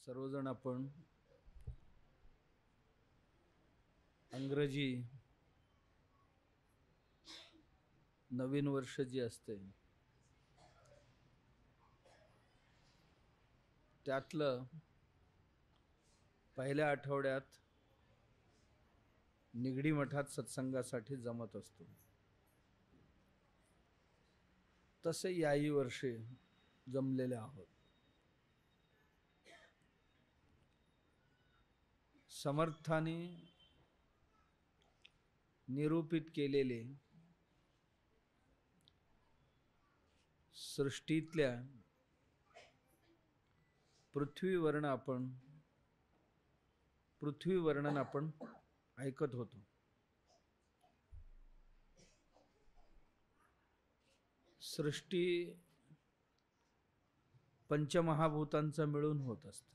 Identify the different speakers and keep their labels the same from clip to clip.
Speaker 1: सर्वजण आपण इंग्रजी नवीन वर्ष जे असते त्यातलं पहिल्या आठवड्यात निगडी मठात सत्संगासाठी जमत असतो। तसे याही वर्षी जमलेले आहोत। समर्थाने निरूपित केलेले सृष्टीतल्या पृथ्वी वर्णन आपण ऐकत होतो। सृष्टी पंचमहाभूतांचा मिळून होत असते।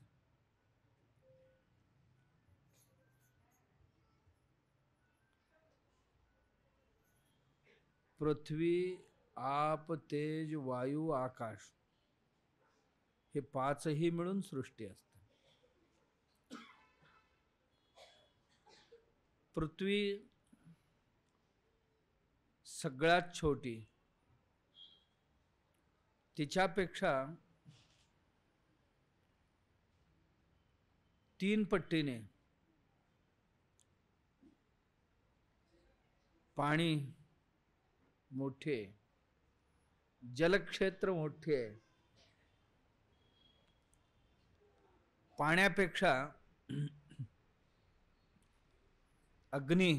Speaker 1: पृथ्वी, आप, तेज, वायू, आकाश हे पाचही मिळून सृष्टी असते। पृथ्वी सगळ्यात छोटी, तिच्यापेक्षा 3 पटीने पाणी मोठे, जलक्षेत्र मोठे, पाण्यापेक्षा अग्नि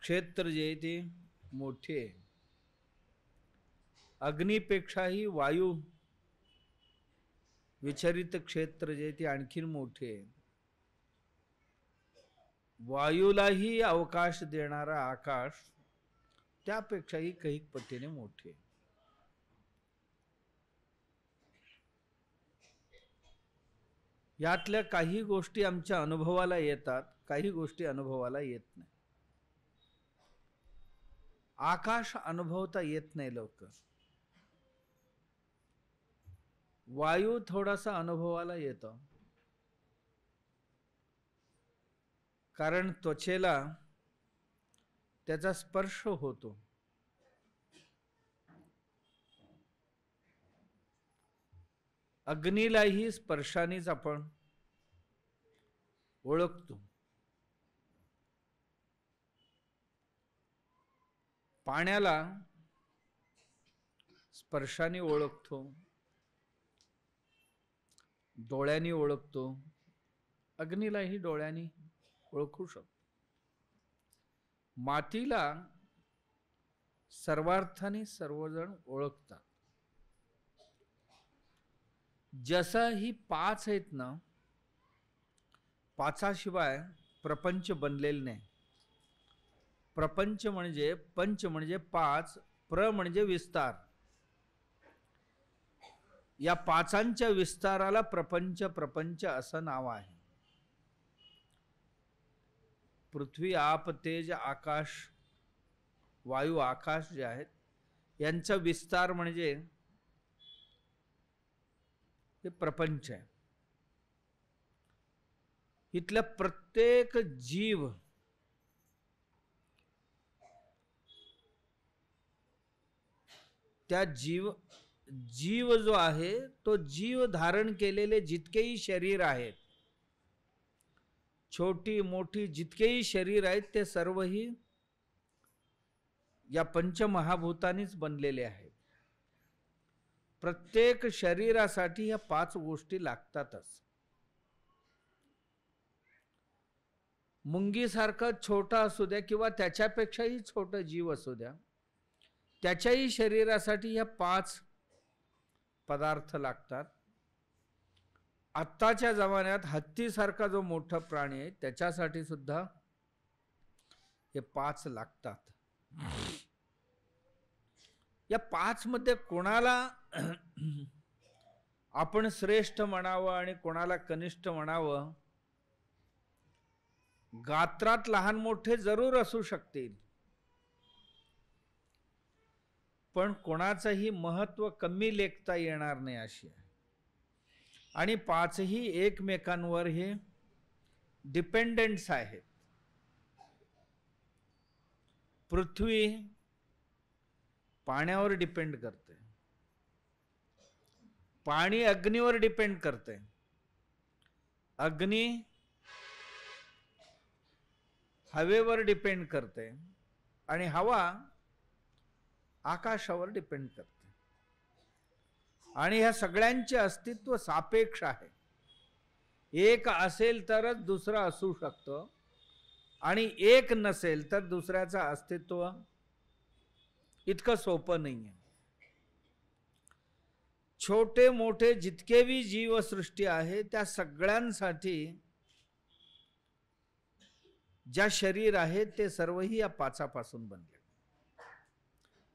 Speaker 1: क्षेत्र जे ते मोठे, अग्निपेक्षाही वायू विचरित क्षेत्र जे ते आणखीन मोठे, वायूलाही अवकाश देणारा आकाश त्यापेक्षाही काही पटीने मोठे। यातल्या काही गोष्टी आमच्या अनुभवाला येतात, काही गोष्टी अनुभवाला येत नाही। आकाश अनुभवता येत नाही लवकर, वायू थोडासा अनुभवाला येतो, कारण त्वचेला त्याचा स्पर्श होतो। अग्नीलाही स्पर्शानेच आपण ओळखतो। पाण्याला स्पर्शाने ओळखतो, डोळ्यांनी ओळखतो, अग्नीलाही डोळ्यांनी ओळखू शकतो। मातीला सर्वार्थाने सर्वजण ओळखतात। जसं ही 5 आहेत ना, 5शिवाय प्रपंच बनलेले नाही। प्रपंच म्हणजे, पंच म्हणजे 5, प्र म्हणजे विस्तार। या 5च्या विस्ताराला प्रपंच असं नाव आहे। पृथ्वी, आप, तेज, आकाश, वायू, आकाश जे आहेत यांचा विस्तार म्हणजे हे प्रपंच आहे। इथला प्रत्येक जीव त्या जीव जो आहे तो जीव धारण केलेले जितकेही शरीर आहेत, छोटी मोठी जितकेही शरीर आहेत, ते सर्वही या पंचमहाभूतांनीच बनलेले आहेत। प्रत्येक शरीरासाठी या 5 गोष्टी लागतातच। मुंगीसारखा छोटा असू द्या किंवा त्याच्यापेक्षाही छोटा जीव असू द्या, त्याच्याही शरीरासाठी या 5 पदार्थ लागतात। आत्ताच्या जमान्यात हत्तीसारखा जो मोठा प्राणी आहे त्याच्यासाठी सुद्धा हे 5 लागतात। या 5 मध्ये कोणाला आपण श्रेष्ठ म्हणावं आणि कोणाला कनिष्ठ म्हणावं, गात्रात लहान मोठे जरूर असू शकतील, पण कोणाचंही महत्व कमी लेखता येणार नाही अशी आहे। आणि पाचही एकमेकांवर हे डिपेंडंट्स आहेत. पृथ्वी पाण्यावर डिपेंड करते, पाणी अग्नीवर डिपेंड करते, अग्नी हवेवर डिपेंड करते आणि हवा आकाशावर डिपेंड करते. आणि ह्या सगळ्यांचे अस्तित्व सापेक्ष आहे. एक असेल तरच दुसरं असू शकतं आणि एक नसेल तर दुसऱ्याचं अस्तित्व इतकं सोपं नाहीये. छोटे मोठे जितकेही जीवसृष्टी आहे त्या सगळ्यांसाठी ज्या शरीर आहे ते सर्वही या पाचापासून बनले.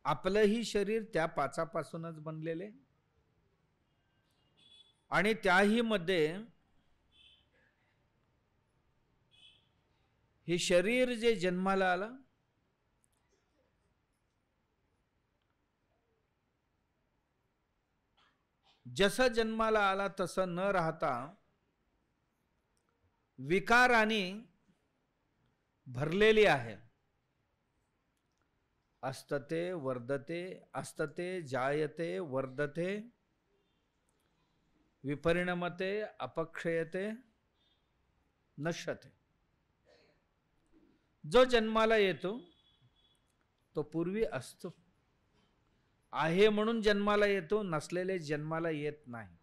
Speaker 1: आपलंही शरीर त्या पाचापासूनच बनलेले आणि त्याही मध्ये हे शरीर जे जन्माला आलं जसं जन्माला आला तसं न राहता विकाराने भरलेली आहे. अस्तते वर्धते, अस्तते जायते वर्धते, विपरिणमते अपक्षयते नश्यते. जो जन्माला येतो तो पूर्वी असतो, आहे म्हणून जन्माला येतो, नसलेले जन्माला येत नाही.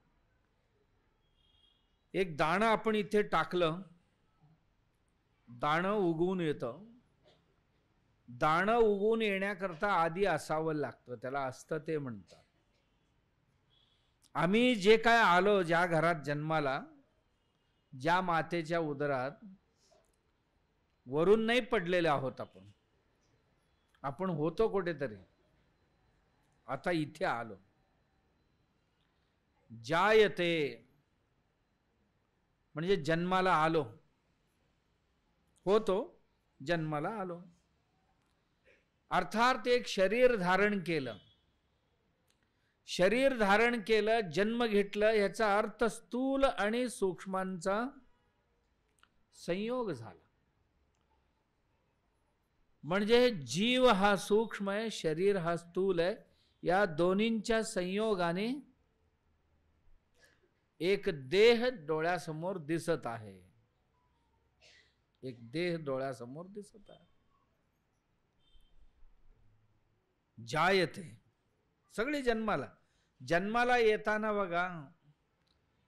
Speaker 1: एक दाणं आपण इथे टाकलं, दाणं उगवून येतं. दाणं उगवून येण्याकरता आधी असावं लागतं, त्याला अस्तते म्हणतात. आम्ही जे काय आलो, ज्या घरात जन्माला, ज्या मातेच्या उदरात, वरून नाही पडलेले आहोत आपण. आपण होतो कुठेतरी, आता इथे आलो. जायते म्हणजे जन्माला आलो, होतो जन्माला आलो. अर्थात एक शरीर धारण केलं, शरीर धारण केलं, जन्म घेतलं, याचा अर्थ स्थूल आणि सूक्ष्मांचा संयोग झाला. म्हणजे जीव हा सूक्ष्म आहे, शरीर हा स्थूल आहे. या दोन्हींच्या संयोगाने एक देह डोळ्यासमोर दिसत आहे, एक देह डोळ्यासमोर दिसत आहे. जायते सगळे जन्माला, जन्माला येताना बघा,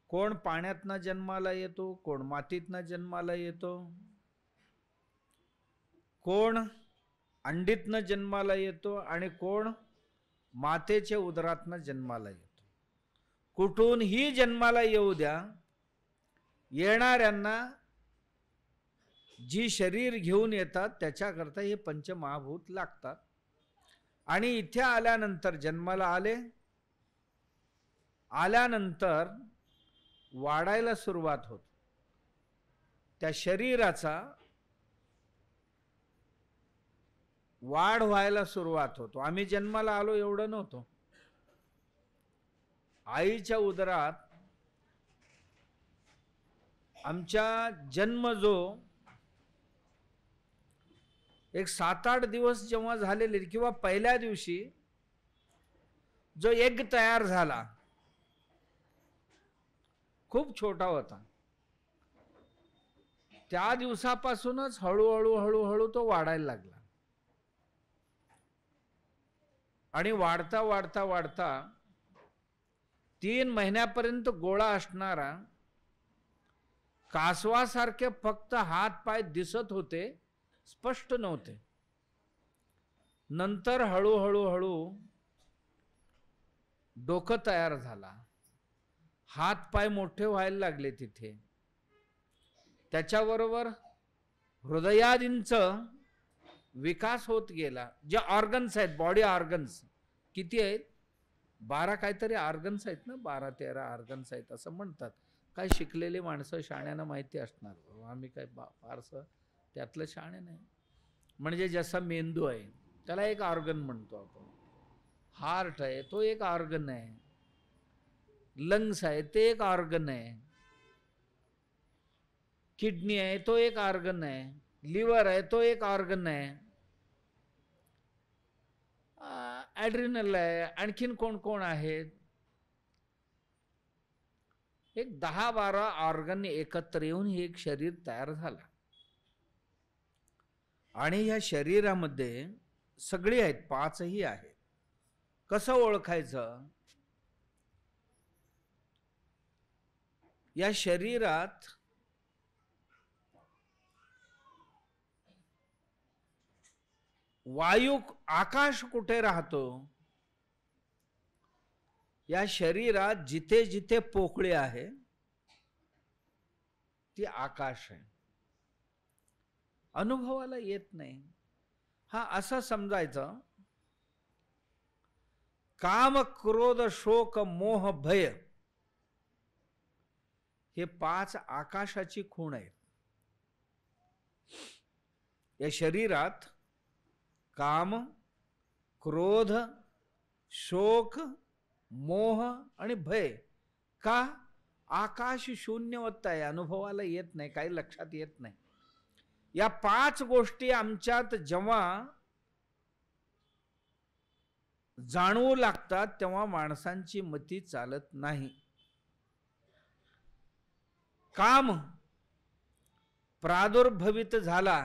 Speaker 1: कोण पाण्यातनं जन्माला येतो, कोण मातीतनं जन्माला येतो, कोण अंडीतनं जन्माला येतो आणि कोण मातेच्या उदरातनं जन्माला येतो. कुठूनही जन्माला येऊ द्या, येणाऱ्यांना जी शरीर घेऊन येतात त्याच्याकरता हे पंचमहाभूत लागतात. आणि इथे आल्यानंतर जन्माला आले, आल्यानंतर वाढायला सुरुवात होते. त्या शरीराचा वाढ व्हायला सुरुवात होतो. आम्ही जन्माला आलो एवढं नव्हतो. आईच्या उदरात आमच्या जन्म जो एक 7-8 दिवस जेव्हा झालेले, किंवा पहिल्या दिवशी जो एग तयार झाला खूप छोटा होता, त्या दिवसापासूनच हळूहळू हळूहळू तो वाढायला लागला. आणि वाढता वाढता वाढता 3 महिन्यापर्यंत गोळा असणारा, कासवासारखे फक्त हात पाय दिसत होते, स्पष्ट नव्हते. नंतर हळूहळू हळू डोकं तयार झाला, हात पाय मोठे व्हायला लागले तिथे. त्याच्याबरोबर हृदयादींचं विकास होत गेला. जे ऑर्गन्स आहेत, बॉडी ऑर्गन्स किती आहेत, 12 काहीतरी ऑर्गन्स आहेत ना, 12-13 ऑर्गन्स आहेत असं म्हणतात. काय शिकलेली माणसं शाण्यानं माहिती असणार, आम्ही काय फारसं त्यातलं शाणे नाही. म्हणजे जसा मेंदू आहे त्याला एक ऑर्गन म्हणतो आपण, हार्ट आहे तो एक ऑर्गन आहे, लंग्स आहे ते एक ऑर्गन आहे, किडनी आहे तो एक ऑर्गन आहे, लिव्हर आहे तो एक ऑर्गन आहे, ॲड्रिनल आहे, आणखीन कोण कोण आहेत, एक 10-12 ऑर्गन एकत्र येऊन हे एक शरीर तयार झालं. आणि या शरीरामध्ये सगळी आहेत, 5ही आहेत. कसं ओळखायचं? या शरीरात वायू, आकाश कुठे राहतो? या शरीरात जिथे जिथे पोकळी आहे ती आकाश आहे. अनुभवाला येत नाही. हा असं समजायचं, काम, क्रोध, शोक, मोह, भय हे 5 आकाशाची खूण आहेत. या शरीरात काम, क्रोध, शोक, मोह आणि भय. का? आकाश शून्यवत आहे, अनुभवाला येत नाही, काही लक्षात येत नाही. या 5 गोष्टी आमच्यात जेव्हा जाणवू लागतात तेव्हा माणसांची मती चालत नाही. काम प्रादुर्भवित झाला,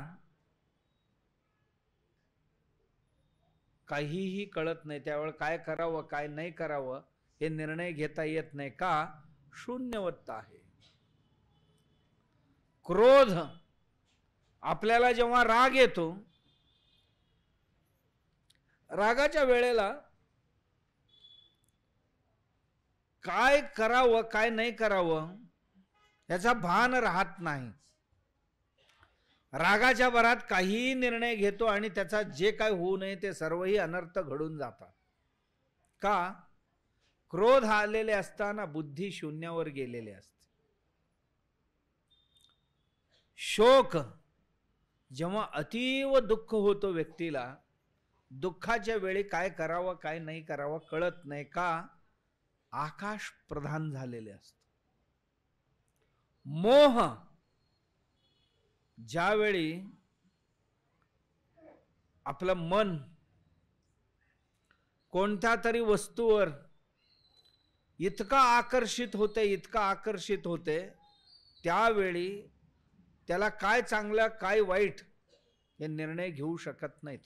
Speaker 1: काहीही कळत नाही, त्यावेळी काय करावं काय नाही करावं हे निर्णय घेता येत नाही. का? शून्यवत आहे. क्रोध, आपल्याला जेव्हा राग येतो, रागाच्या वेळेला काय करावं काय नाही करावं याचा भान राहत नाही. रागाच्या भरात काहीही निर्णय घेतो आणि त्याचा जे काय होऊ नये ते सर्वही अनर्थ घडून जातात. का? क्रोध आलेले असताना बुद्धी शून्यावर गेलेली असते. शोक, जेव्हा अतीव दुःख होतो व्यक्तीला, दुःखाच्या वेळी काय करावं काय नाही करावं कळत नाही. का? आकाश प्रधान झालेले असते. मोह, ज्यावेळी आपलं मन कोणत्या तरी वस्तूवर इतका आकर्षित होते त्यावेळी त्याला काय चांगलं काय वाईट हे निर्णय घेऊ शकत नाहीत.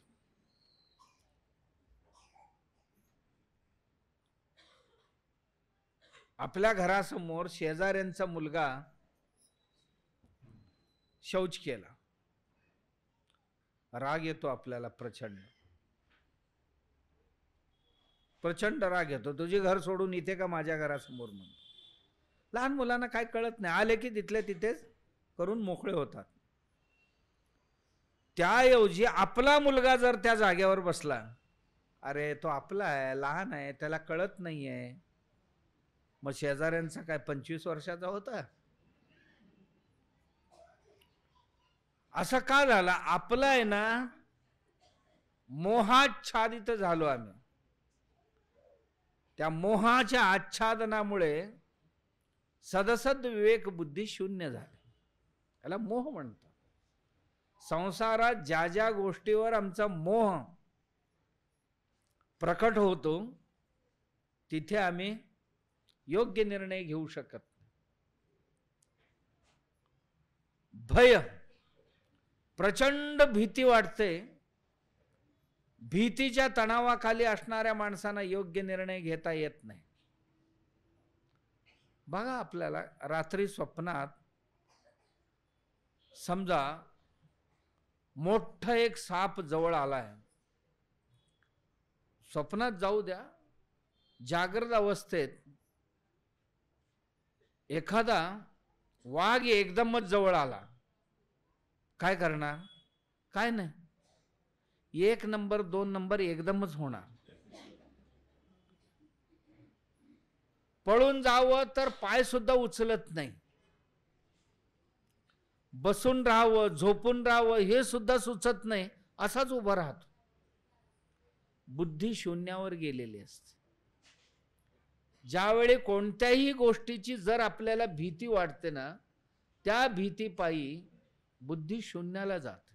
Speaker 1: आपल्या घरासमोर शेजाऱ्यांचा मुलगा शौच केला, राग येतो आपल्याला, प्रचंड राग येतो. तुझे घर सोडून इथे का माझ्या घरासमोर म्हणून. लहान मुलांना काय कळत नाही, आले की तिथल्या तिथेच करून मोकळे होतात. त्याऐवजी आपला मुलगा जर त्या जागेवर बसला, अरे तो आपला आहे, लहान आहे, त्याला कळत नाहीये, मग शेजाऱ्यांचा काय 25 वर्षाचा होता? असं का झालं? आपलं आहे ना, मोहाच्छादित झालो आम्ही. त्या मोहाच्या आच्छादनामुळे सदसद विवेक बुद्धी शून्य झाली. त्याला मोह म्हणतात. संसारात ज्या ज्या गोष्टीवर आमचा मोह प्रकट होतो तिथे आम्ही योग्य निर्णय घेऊ शकत नाही. भय, प्रचंड भीती वाटते. भीतीच्या तणावाखाली असणाऱ्या माणसांना योग्य निर्णय घेता येत नाही. बघा, आपल्याला रात्री स्वप्नात समजा मोठा एक साप जवळ आलाय, स्वप्नात जाऊ द्या, जागृत अवस्थेत एखादा वाघ एकदमच जवळ आला, काय करणार? काय नाही, 1 नंबर 2 नंबर एकदमच होणार. पळून जावं तर पाय सुद्धा उचलत नाही, बसून राहावं झोपून राहावं हे सुद्धा सुचत नाही, असाच उभा राहतो. बुद्धी शून्यावर गेलेली असते. ज्यावेळी कोणत्याही गोष्टीची जर आपल्याला भीती वाटते ना, त्या भीतीपायी बुद्धी शून्याला जाते.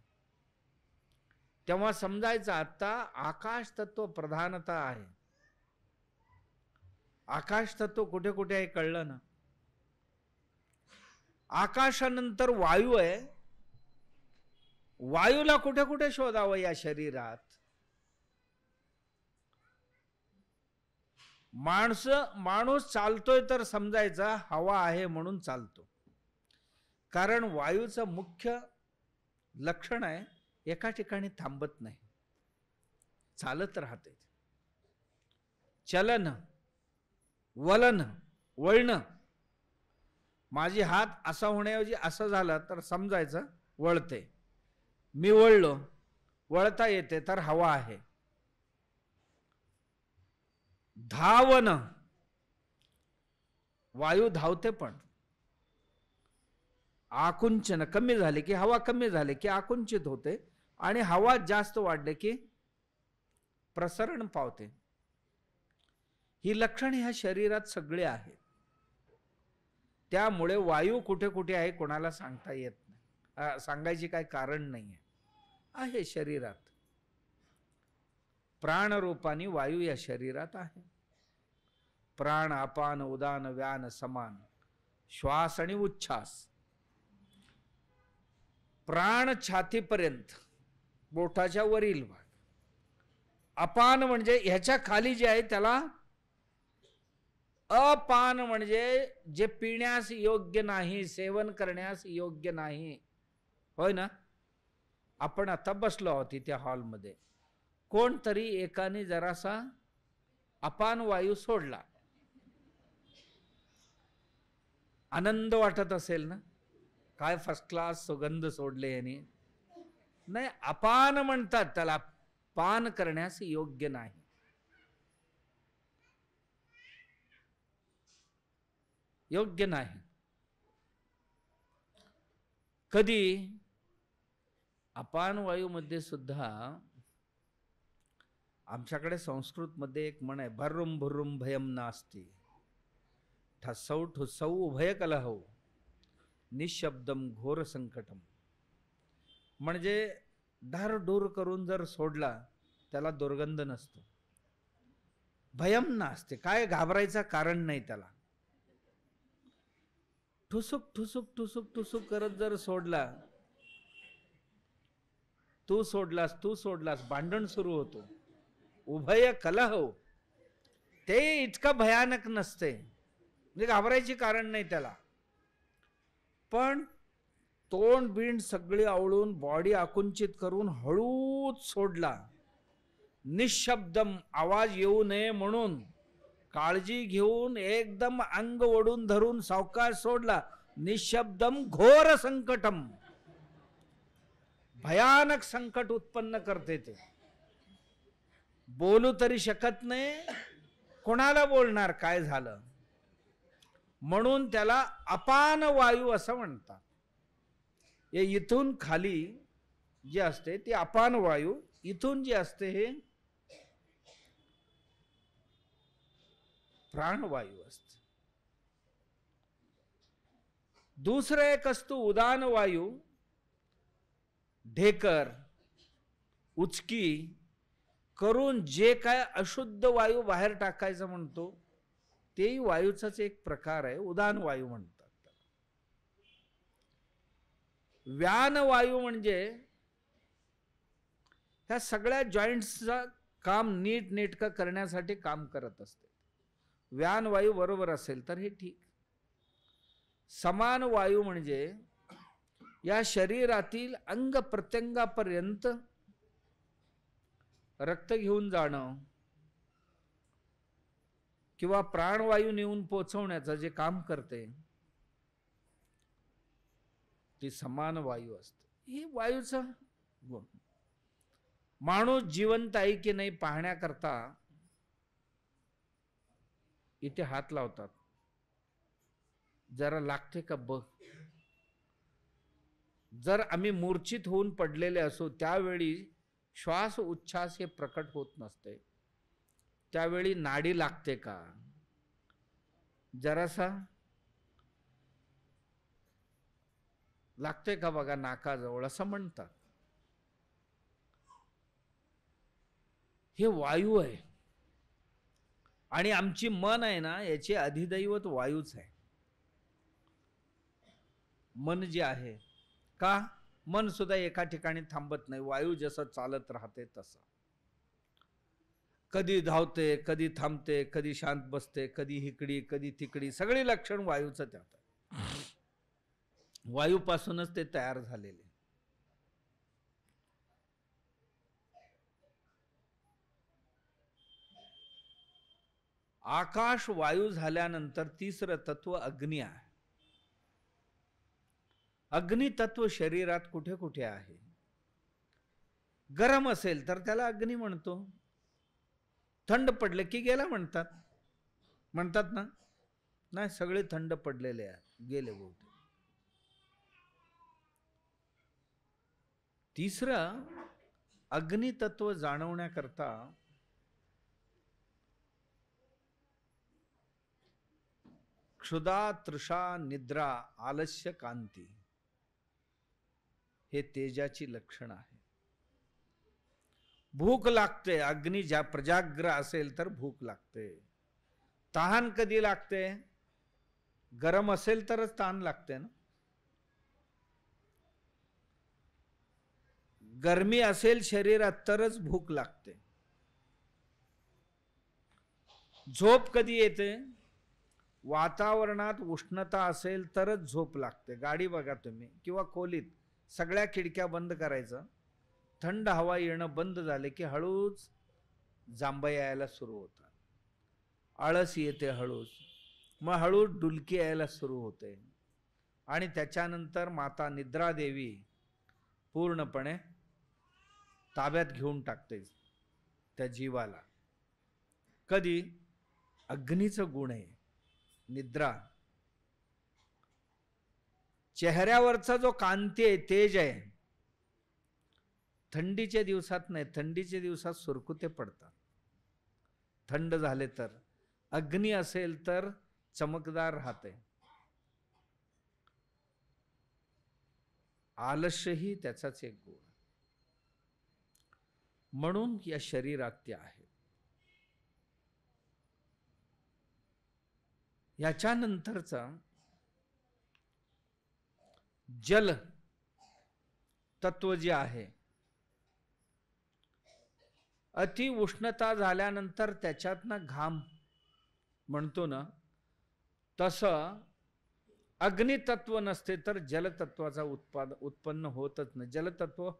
Speaker 1: तेव्हा समजायचं आता आकाश तत्व प्रधानता आहे. आकाश तत्व कुठे कुठे आहे कळलं ना. आकाशानंतर वायू आहे. वायूला कुठे कुठे शोधावं या शरीरात. माणूस चालतोय तर समजायचा हवा आहे म्हणून चालतो. कारण वायूचं मुख्य लक्षण आहे एका ठिकाणी थांबत नाही, चालत राहते. चलन, वलन, वळणं. माझी हात असा होण्याऐवजी असं झालं तर समजायचं वळते. मी वळलो, वळता येते तर हवा आहे. धावन, वायू धावते पण आकुंचन कमी झाले की हवा कमी झाले की आकुंचित होते आणि हवा जास्त वाढले की प्रसरण पावते. ही लक्षण ह्या शरीरात सगळे आहेत. त्यामुळे वायू कुठे कुठे आहे कोणाला सांगता येत नाही, सांगायची काही कारण नाही आहे शरीरात. प्राणरूपाने वायू या शरीरात आहे. प्राण, अपान, उदान, व्यान, समान, श्वास आणि उच्छ्वास. प्राण छातीपर्यंत, बोटाच्या वरील भाग. अपान म्हणजे ह्याच्या खाली जे आहे त्याला अपान म्हणजे जे पिण्यास योग्य नाही, सेवन करण्यास योग्य नाही. होय ना. आपण आता बसलो आहोत इथे हॉलमध्ये. कोणतरी एकाने जरासा अपान वायू सोडला, आनंद वाटत असेल ना. काय फर्स्ट क्लास सुगंध सोडले यांनी. नाही, अपान म्हणतात त्याला. पान करण्यास योग्य नाही. योग्य नाही. कधी अपान वायूमध्ये सुद्धा आमच्याकडे संस्कृत मध्ये एक म्हण आहे, भर्रुम भुर्रुम भयम नास्ति, ठसौ ठुसौ उभय कलहौ, निशब्दम घोर संकटम. म्हणजे धारडूर करून जर सोडला त्याला दुर्गंध नसतो. भयम नास्ते, काय घाबरायचं कारण नाही त्याला. ठुसुक ठुसुक ठुसुक ठुसुक करत जर सोडला, तू सोडलास भांडण सुरू होतो. उभय कलह, ते इतकं भयानक नसते, म्हणजे घाबरायची कारण नाही त्याला. पण तोंड बिंड सगळे आवळून बॉडी आकुंचित करून हळूच सोडला, निशब्दम, आवाज येऊ नये म्हणून काळजी घेऊन एकदम अंग ओढून धरून सावकाश सोडला, निशब्दम घोर संकटम, भयानक संकट उत्पन्न करते. ते बोलू तरी शकत नाही, कोणाला बोलणार काय झालं. म्हणून त्याला अपान वायू असं म्हणतात. हे इथून खाली जे असते ते अपान वायू, इथून जे असते हे प्राणवायू असते. दुसरं एक असतो उदान वायू. ढेकर उचकी करून जे काय अशुद्ध वायू बाहेर टाकायचं म्हणतो, तेही वायूचाच एक प्रकार आहे, उदान वायू म्हणतात. व्यान वायू म्हणजे ह्या सगळ्या जॉईंट्सचं काम नीट नेटकं करण्यासाठी काम करत असते. व्यान वायू बरोबर असेल तर हे ठीक. समान वायू म्हणजे या शरीरातील अंग प्रत्यंगापर्यंत रक्त घेऊन जाणं किंवा प्राणवायू नेऊन पोचवण्याचं जे काम करते ती समान वायू असते. ही वायूचा गुण. माणूस जिवंत आहे की नाही पाहण्याकरता इथे हात लावतात, जरा लागते का बघ. जर आम्ही मूर्छित होऊन पडलेले असो त्यावेळी श्वास उच्छ्वास हे प्रकट होत नसते, त्यावेळी नाडी लागते का, जरासा लागतोय का बघा नाकाजवळ असं म्हणतात. हे वायू आहे आणि आमची मन आहे ना, याचे अधिदैवत वायूच आहे. मन जे आहे का, मन सुद्धा एका ठिकाणी थांबत नाही. वायू जसं चालत राहते तसं, कधी धावते, कधी थांबते, कधी शांत बसते, कधी हिकडी कधी तिकडी, सगळी लक्षण वायूचं त्यात आहे. वायूपासूनच ते तयार झालेले. आकाश वायू झाल्यानंतर तिसरं तत्व अग्नी आहे. अग्नि तत्व शरीरात कुठे कुठे आहे? गरम असेल तर त्याला अग्नी म्हणतो, थंड पडले की गेला म्हणतात. म्हणतात ना? नाही, सगळे थंड पडलेले आहेत, गेले बहुतेक. तिसरं अग्नि तत्व जाणवण्याकरता क्षुधा, तृषा, निद्रा, आलस्य, कांती हे तेजाची लक्षण आहे. भूक लागते, अग्नी ज्या प्रजाग्र असेल तर भूक लागते. तहान कधी लागते? गरम असेल तरच तहान लागते ना. गरमी असेल शरीरात तरच भूक लागते. झोप कधी येते? वातावरणात उष्णता असेल तरच झोप लागते. गाडी बघा तुम्ही किंवा खोलीत सगळ्या खिडक्या बंद करायचं, थंड हवा येणं बंद झाले की हळूच जांभया यायला सुरू होतात, आळस येते हळूच, मग हळूच डुलकी यायला सुरू होते आणि त्याच्यानंतर माता निद्रा देवी पूर्णपणे ताब्यात घेऊन टाकते त्या जीवाला. कधी? अग्नीचं गुण आहे निद्रा. चेहऱ्यावरचा जो कांती आहे, तेज आहे, थंडीच्या दिवसात नाही, थंडीच्या दिवसात सुरकुते पडतात. थंड झाले तर, अग्नी असेल तर चमकदार राहते. आलस्यही त्याचाच एक गुण. म्हणून या शरीरात ते आहे. याच्यानंतरचा जल तत्व जे आहे, अति उष्णता झाल्यानंतर त्याच्यातनं घाम म्हणतो ना, तसं अग्नितत्व नसते तर जलतत्वाचा उत्पन्न होतच नाही, जलतत्व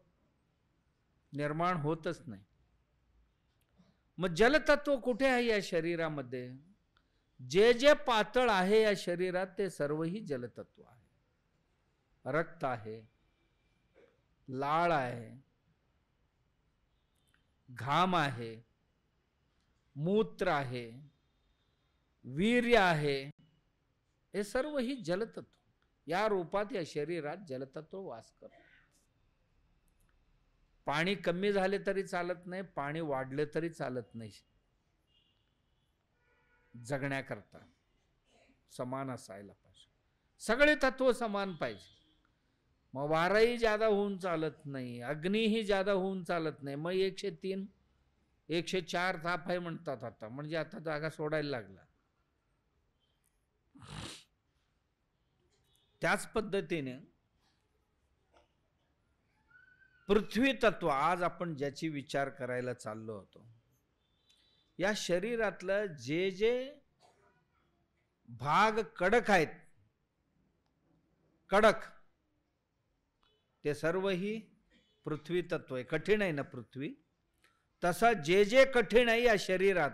Speaker 1: निर्माण होतच नाही. मग जलतत्व कुठे आहे या शरीरामध्ये? जे जे पातळ आहे या शरीरात ते सर्वही जलतत्व आहे. रक्त आहे, लाळ आहे, घाम आहे, मूत्र आहे, वीर्य आहे, हे सर्व ही जलतत्व. या रूपात या शरीरात जलतत्व वास करतो. पाणी कमी झाले तरी चालत नाही, पाणी वाढले तरी चालत नाही. जगण्याकरता समान असायला पाहिजे, सगळे तत्व समान पाहिजे. मग वाराही ज्यादा होऊन चालत नाही, अग्नीही ज्यादा होऊन चालत नाही. मग 103 104 ताप आहे म्हणतात आता, म्हणजे आता जागा सोडायला लागला. त्याच पद्धतीने पृथ्वी तत्व, आज आपण ज्याची विचार करायला चाललो होतो, या शरीरातलं जे जे भाग कडक आहेत, कडक, ते सर्व ही पृथ्वी तत्व आहे. कठीण आहे ना पृथ्वी, तसा जे जे कठीण आहे या शरीरात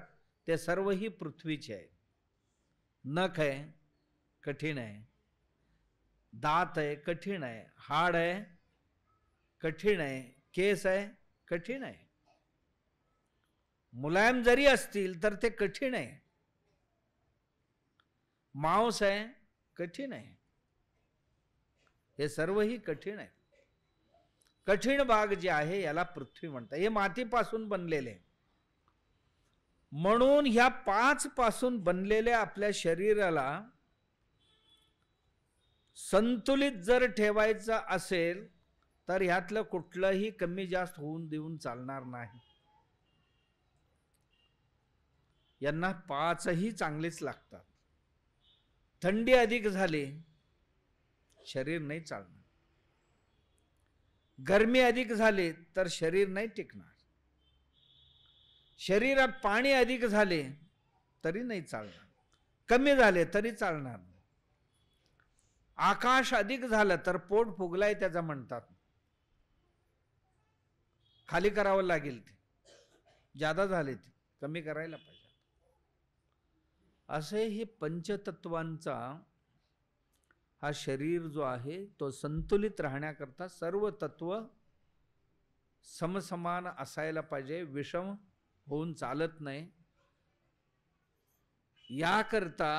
Speaker 1: ते सर्व ही पृथ्वीचे आहे. नख आहे, कठीण आहे. दात आहे, कठीण आहे. हाड आहे, कठीण आहे. केस आहे, कठीण आहे. मुलायम जरी असतील तर ते कठीण आहे. मांस आहे, कठीण आहे. हे सर्व ही कठीण आहे. कठीण भाग जे आहे याला पृथ्वी म्हणतात. हे मातीपासून बनलेले. म्हणून ह्या 5 पासून बनलेल्या आपल्या शरीराला संतुलित जर ठेवायचं असेल तर ह्यातलं कुठलंही कमी जास्त होऊन देऊन चालणार नाही. यांना 5ही चांगलेच लागतात. थंडी अधिक झाली शरीर नाही चालणार, गरमी अधिक झाली तर शरीर नाही टिकणार, शरीरात पाणी अधिक झाले तरी नाही चालणार, कमी झाले तरी चालणार नाही. आकाश अधिक झालं तर पोट फुगलाय त्याचा म्हणतात, खाली करावं लागेल, ते जादा झाले ते कमी करायला पाहिजे. असे हे पंचतत्वांचा हा शरीर जो आहे तो संतुलित राहण्याकरता सर्व तत्व समसमान असायला पाहिजे, विषम होऊन चालत नाही. याकरता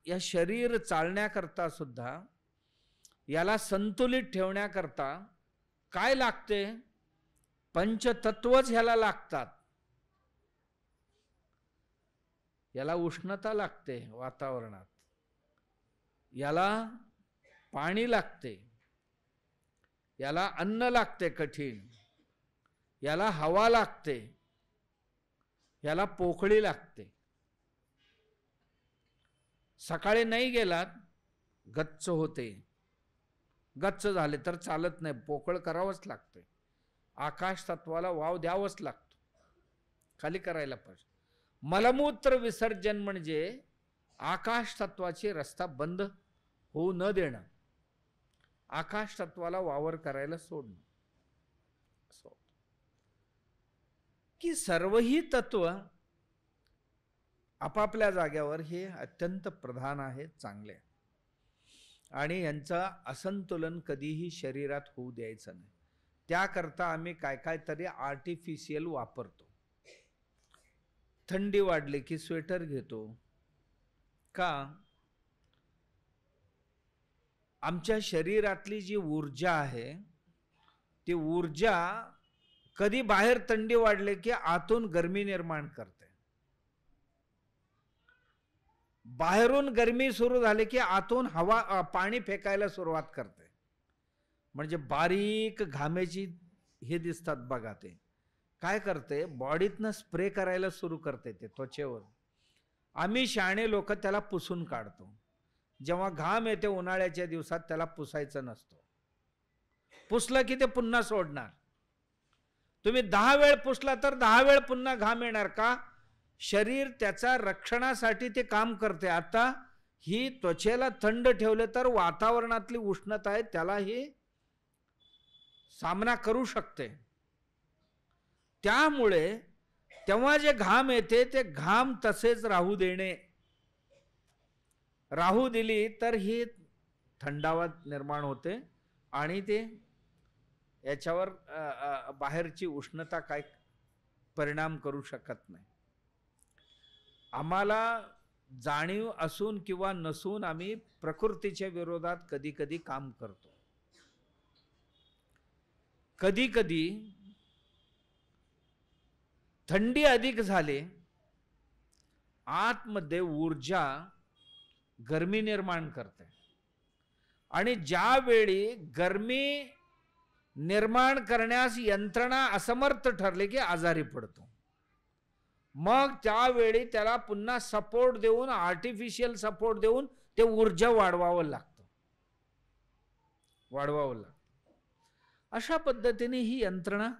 Speaker 1: या शरीर चालण्याकरता सुद्धा याला संतुलित ठेवण्याकरता काय लागते? पंचतत्वच ह्याला लागतात. याला उष्णता लागते वातावरणात, याला पाणी लागते, याला अन्न लागते कठीण, याला हवा लागते, याला पोकळी लागते. सकाळी नाही गेलात गच्च होते, गच्च झाले तर चालत नाही, पोकळ करावंच लागते. आकाश तत्वाला वाव द्यावंच लागतो, खाली करायला पाहिजे. मलमूत्र विसर्जन म्हणजे आकाश तत्वाची रस्ता बंद होऊ न देणं, आकाश तत्वाला वावर करायला सोडणं. की सर्वही तत्व आपापल्या जाग्यावर हे अत्यंत प्रधान आहेत, चांगले, आणि यांचं असंतुलन कधीही शरीरात होऊ द्यायचं नाही. त्याकरता आम्ही काय काय तरी आर्टिफिशियल वापरतो. थंडी वाढली की स्वेटर घेतो का? आमच्या शरीरातली जी ऊर्जा आहे ती ऊर्जा कधी बाहेर थंडी वाढली की आतून गरमी निर्माण करते, बाहेरून गरमी सुरू झाली की आतून हवा पाणी फेकायला सुरुवात करते. म्हणजे बारीक घामेची हे दिसतात बघा, ते काय करते बॉडीतनं स्प्रे करायला सुरू करते ते त्वचेवर. आम्ही शहाणे लोक त्याला पुसून काढतो. जेव्हा घाम येते उन्हाळ्याच्या दिवसात त्याला पुसायचं नसतं, पुसलं की ते पुन्हा सोडणार. तुम्ही 10 वेळ पुसला तर 10 वेळ पुन्हा घाम येणार का? शरीर त्याच्या रक्षणासाठी ते काम करते. आता ही त्वचेला थंड ठेवले तर वातावरणातली उष्णता आहे त्याला ही सामना करू शकते. त्यामुळे तेव्हा जे घाम येते ते घाम तसेच राहू देणे, राहू दिली तर ही थंडावा निर्माण होते आणि ते याच्यावर बाहेरची उष्णता काय परिणाम करू शकत नाही. आम्हाला जाणीव असून किंवा नसून आम्ही प्रकृतीच्या विरोधात कधी कधी काम करतो. कधी कधी थंडी अधिक झाली, आतमध्ये ऊर्जा गरमी निर्माण करते, आणि ज्यावेळी गरमी निर्माण करण्यास यंत्रणा असमर्थ ठरले की आजारी पडतो. मग त्यावेळी त्याला पुन्हा सपोर्ट देऊन, आर्टिफिशियल सपोर्ट देऊन ते ऊर्जा वाढवावं लागतं. अशा पद्धतीने ही यंत्रणा,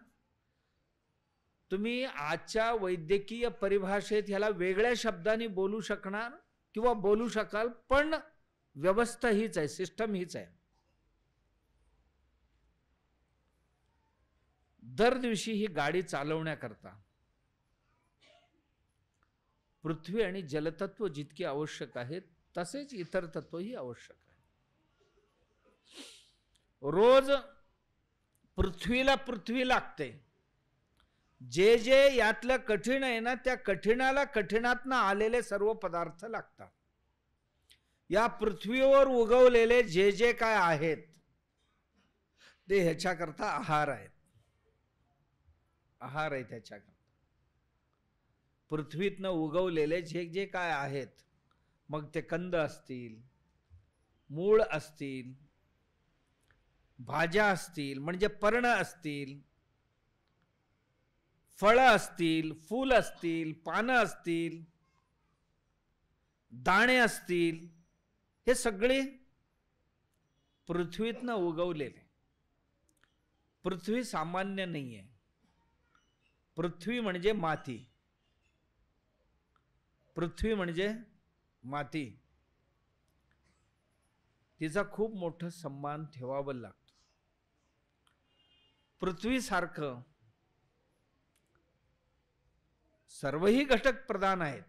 Speaker 1: तुम्ही आजच्या वैद्यकीय परिभाषेत ह्याला वेगळ्या शब्दांनी बोलू शकणार किंवा बोलू शकाल, पण व्यवस्था हीच आहे, सिस्टम हीच आहे. दर दिवशी ही गाडी चालवण्याकरता पृथ्वी आणि जलतत्व जितके आवश्यक आहेत तसेच इतर तत्वही आवश्यक आहे. रोज पृथ्वीला पृथ्वी लागते. जे जे यातलं कठीण आहे ना, त्या कठीणाला कठीणातनं आलेले सर्व पदार्थ लागतात. या पृथ्वीवर उगवलेले जे जे काय आहेत ते ह्याच्याकरता आहार आहेत, आहार आहे त्याच्याकरता. पृथ्वीतनं उगवलेले जे जे काय आहेत, मग ते कंद असतील, मूळ असतील, भाज्या असतील म्हणजे पर्ण असतील, फळं असतील, फूल असतील, पानं असतील, दाणे असतील, हे सगळे पृथ्वीतनं उगवलेले. पृथ्वी सामान्य नाही आहे. पृथ्वी म्हणजे माती. पृथ्वी म्हणजे माती. तिचा खूप मोठा सन्मान ठेवावा लागतो. पृथ्वीसारखं सर्वही घटक प्रधान आहेत,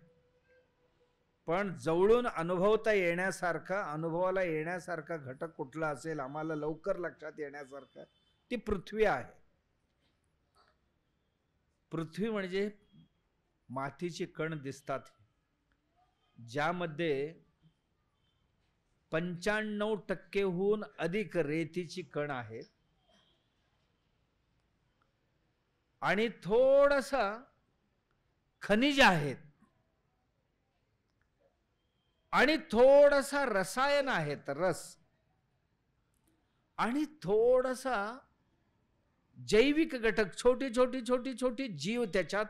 Speaker 1: पण जवळून अनुभवता येण्यासारखा, अनुभवाला येण्यासारखा घटक कुठला असेल आम्हाला लवकर लक्षात येण्यासारखा, ती पृथ्वी आहे. पृथ्वी म्हणजे मातीची कण दिसतात, ज्यामध्ये 95% अधिक रेतीची कण आहेत आणि थोडसा खनिज आहेत आणि थोडासा रसायन आहेत, रस, आणि थोडासा जैविक घटक, छोटी छोटी छोटी छोटी जीव त्याच्यात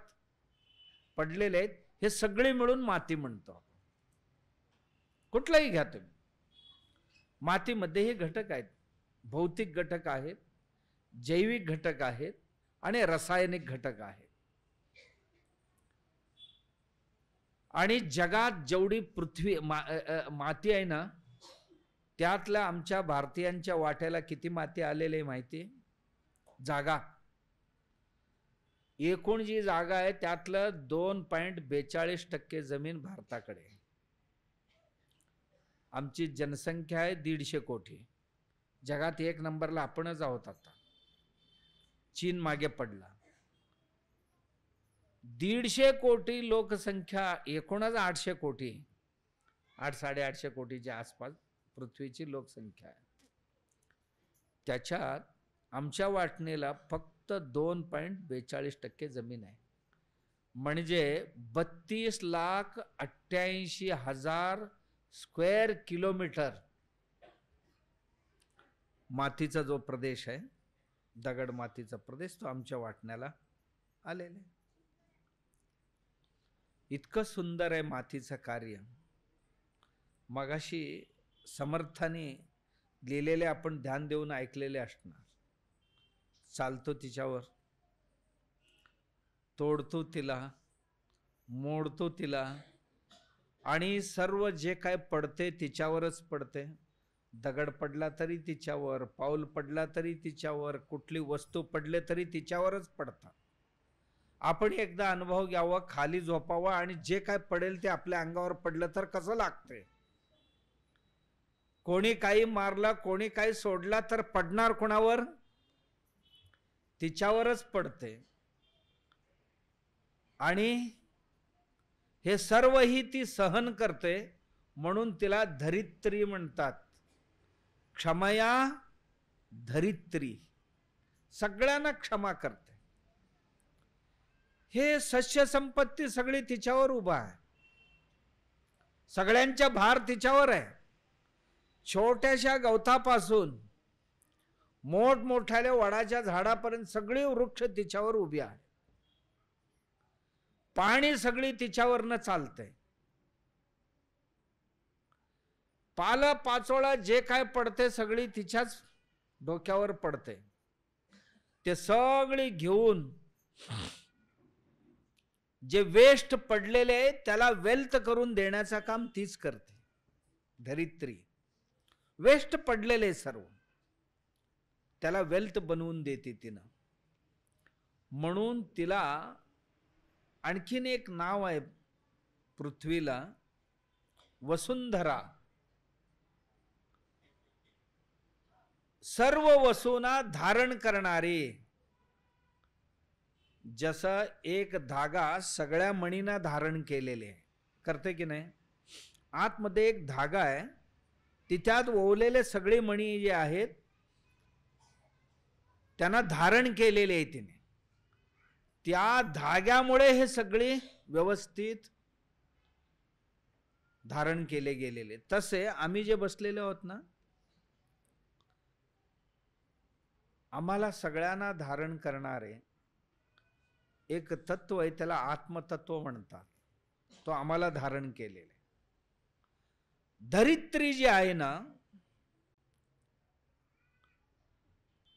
Speaker 1: पडलेले आहेत. हे सगळे मिळून माती म्हणतो. कुठलाही घ्या तुम्ही, मातीमध्ये हे घटक आहेत. भौतिक घटक आहेत, जैविक घटक आहेत आणि रासायनिक घटक आहेत. आणि जगात जेवढी पृथ्वी माती आहे ना, त्यातल्या आमच्या भारतीयांच्या वाट्याला किती माती आलेली माहिती? जागा, एकूण जी जागा आहे त्यातलं 2.42% जमीन भारताकडे. आमची जनसंख्या आहे 150 कोटी. जगात 1 नंबरला आपणच आहोत. आता चीन मागे पडला. 150 कोटी लोकसंख्या, एकूणच 800 कोटी, 800-850 कोटीच्या आसपास पृथ्वीची लोकसंख्या आहे. त्याच्यात आमच्या वाटणीला फक्त 2.42% जमीन आहे. म्हणजे 32,88,000 स्क्वेअर किलोमीटर मातीचा जो प्रदेश आहे, दगड मातीचा प्रदेश, तो आमच्या वाटण्याला आलेला आहे. इतकं सुंदर आहे मातीचं कार्य. मगाशी समर्थाने लिहिलेले आपण ध्यान देऊन ऐकलेले असणार. चालतो तिच्यावर, तोडतो तिला, मोडतो तिला, आणि सर्व जे काय पडते तिच्यावरच पडते. दगड पडला तरी तिच्यावर, पाऊल पडला तरी तिच्यावर, कुठली वस्तू पडले तरी तिच्यावरच पडतात. आपण एकदा अनुभव घ्यावा, खाली झोपावा आणि जे काय पडेल ते आपल्या अंगावर पडलं तर कसं लागते. कोणी काही मारला, कोणी काही सोडला तर पडणार कोणावर? तिच्यावरच पडते. आणि हे सर्वही ती सहन करते, म्हणून तिला धरित्री म्हणतात. क्षमया धरित्री, सगळ्यांना क्षमा करते. हे सस्य संपत्ती सगळी तिच्यावर उभा आहे. सगळ्यांचा भार तिच्यावर आहे. छोट्याशा गवतापासून मोठमोठ्या वडाच्या झाडापर्यंत सगळे वृक्ष तिच्यावर उभे आहे. पाणी सगळी तिच्यावरनं चालते. पाला पाचोळा जे काय पडते सगळी तिच्याच डोक्यावर पडते. ते सगळी घेऊन जे वेस्ट पडलेले आहे त्याला वेल्थ करून देण्याचं काम तीच करते. धरित्री वेस्ट पडलेले सर्व त्याला वेल्थ बनवून देते तिनं. म्हणून तिला आणखीन एक नाव आहे पृथ्वीला, वसुंधरा. सर्व वसूंना धारण करणारी. जसं एक धागा सगळ्या मणींना धारण केलेले आहे, करते की नाही? आतमध्ये एक धागा आहे, तिच्यात ओवलेले सगळे मणी जे आहेत त्यांना धारण केलेले आहे तिने. त्या धाग्यामुळे हे सगळे व्यवस्थित धारण केले गेलेले. तसे आम्ही जे बसलेले आहोत ना, आम्हाला सगळ्यांना धारण करणारे एक तत्व आहे, त्याला आत्मतत्व म्हणतात. तो आम्हाला धारण केलेले. धरित्री जी आहे ना,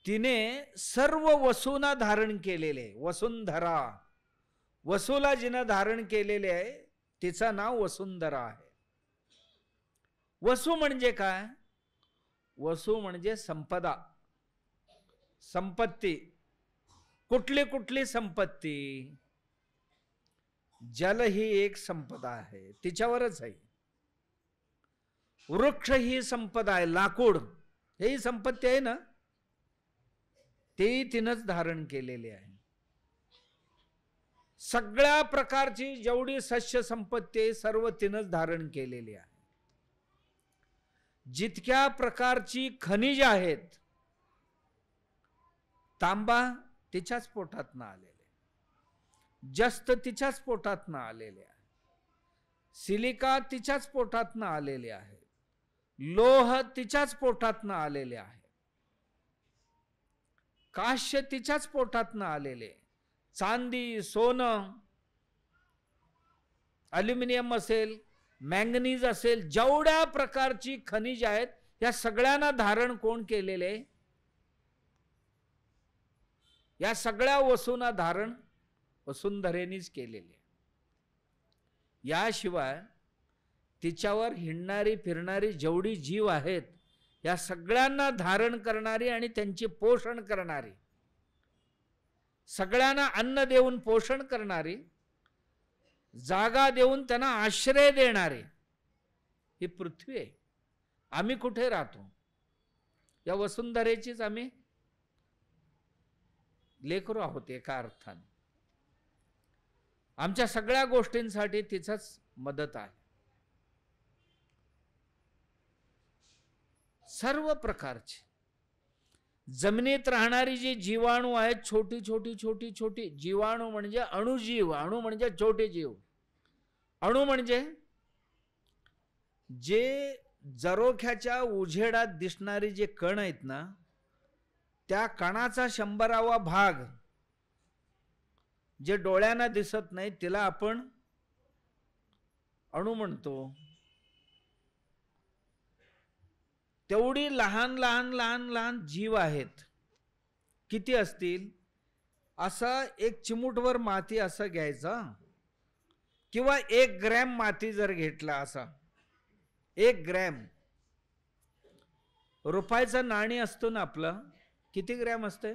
Speaker 1: तिने सर्व वसूंना धारण केलेले. वसुंधरा, वसूला जिनं धारण केलेले आहे तिचं नाव वसुंधरा आहे. वसू म्हणजे काय? वसू म्हणजे संपदा, संपत्ती. कुठली कुठली संपत्ती? जल ही एक संपदा आहे, तिच्यावरच आहे. वृक्ष ही संपदा आहे, लाकूड ही संपत्ती आहे ना, ते तिनंच धारण केलेली आहे. सगळ्या प्रकारची जेवढी सस्य संपत्ती आहे सर्व तिनंच धारण केलेली आहे. जितक्या प्रकारची खनिज आहेत, तांबा तिच्याच पोटातनं आलेले, जस्त तिच्याच पोटातनं आलेले आहे, सिलिका तिच्याच पोटातनं आलेले आहे, लोह तिच्याच पोटातनं आलेले आहे, काश्य तिच्याच पोटातनं आलेले, चांदी, सोनं, ॲल्युमिनियम असेल, मॅंगनीज असेल, जेवढ्या प्रकारची खनिज आहेत या सगळ्यांना धारण कोण केलेले? या सगळ्या वसूंना धारण वसुंधरेनीच केलेले. याशिवाय तिच्यावर हिंडणारी फिरणारी जेवढी जीव आहेत या सगळ्यांना धारण करणारी आणि त्यांचे पोषण करणारी, सगळ्यांना अन्न देऊन पोषण करणारी, जागा देऊन त्यांना आश्रय देणारी ही पृथ्वी आहे. आम्ही कुठे राहतो? या वसुंधरेचीच आम्ही लेकरू आहोत एका अर्थाने. आमच्या सगळ्या गोष्टींसाठी तिचाच मदत आहे. सर्व प्रकारचे जमिनीत राहणारी जी जीवाणू आहेत, छोटी छोटी छोटी छोटी जीवाणू म्हणजे अणुजीव. अणु म्हणजे छोटे जीव. अणु म्हणजे जे जरोख्याच्या उजेडात दिसणारे जे कण आहेत ना, त्या कणाचा 100वा भाग जे डोळ्यांना दिसत नाही तिला आपण अणु म्हणतो. तेवढी लहान लहान लहान लहान जीव आहेत. किती असतील? असं एक चिमूटभर माती असं घ्यायचं, किंवा 1 ग्रॅम माती जर घेतला, असा 1 ग्रॅम. रुपयाचं नाणी असतो ना आपलं, किती ग्रॅम असते?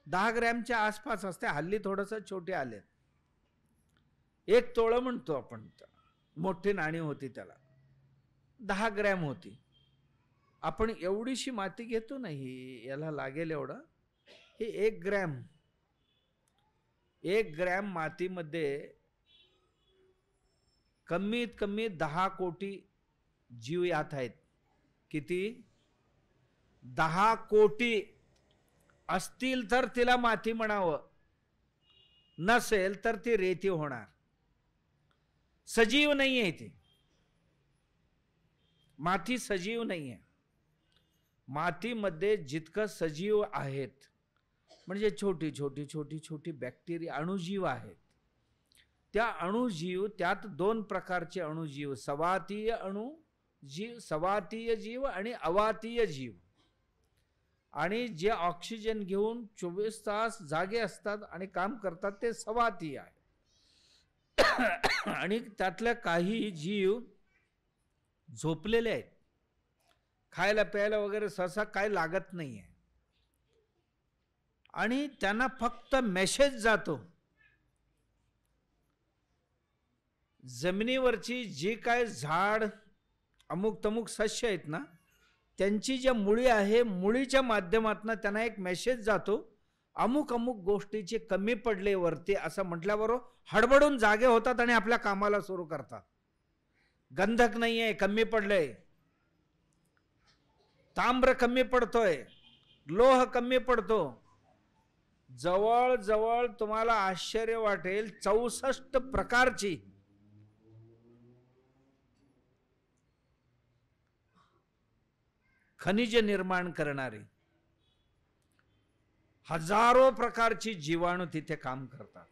Speaker 1: 10 ग्रॅमच्या आसपास असते. हल्ली थोडंसं छोटे आले. 1 तोळं म्हणतो आपण, मोठी नाणी होती त्याला 10 ग्रॅम होती. आपण एवढीशी माती घेतो ना, ही याला लागेल एवढं, हे 1 ग्रॅम. 1 ग्रॅम मातीमध्ये कमीत कमी 10 कोटी जीव यात आहेत. किती? 10 कोटी असतील तर तिला माती म्हणावं, नसेल तर ती रेती होणार. सजीव नाही आहे ती माती, सजीव नाही आहे. मातीमध्ये जितकं सजीव आहेत म्हणजे छोटी छोटी छोटी छोटी बॅक्टेरिया, अणुजीव आहेत. त्या अणुजीव, त्यात 2 प्रकारचे अणुजीव, सवातीय अणुजीव, सवातीय जीव आणि अवातीय जीव. आणि जे ऑक्सिजन घेऊन 24 तास जागे असतात आणि काम करतात ते सवातीय आहे. आणि त्यातल्या काही जीव झोपलेले आहेत, खायला प्यायला वगैरे सहसा काय लागत नाहीये, आणि त्यांना फक्त मेसेज जातो. जमिनीवरची जी काय झाड, अमुक तमुक सस्य आहेत ना, त्यांची ज्या मुळी आहे, मुळीच्या माध्यमातून त्यांना एक मेसेज जातो, अमुक अमुक गोष्टीचे कमी पडले वरती, असं म्हटल्याबरोबर हडबडून जागे होतात आणि आपल्या कामाला सुरू करतात. गंधक नाहीये, कमी पडलंय, ताम्र कमी पडतोय, लोह कमी पडतो, जवळ जवळ तुम्हाला आश्चर्य वाटेल 64 प्रकारची खनिज निर्माण करणारे हजारो प्रकारची जीवाणू तिथे काम करतात.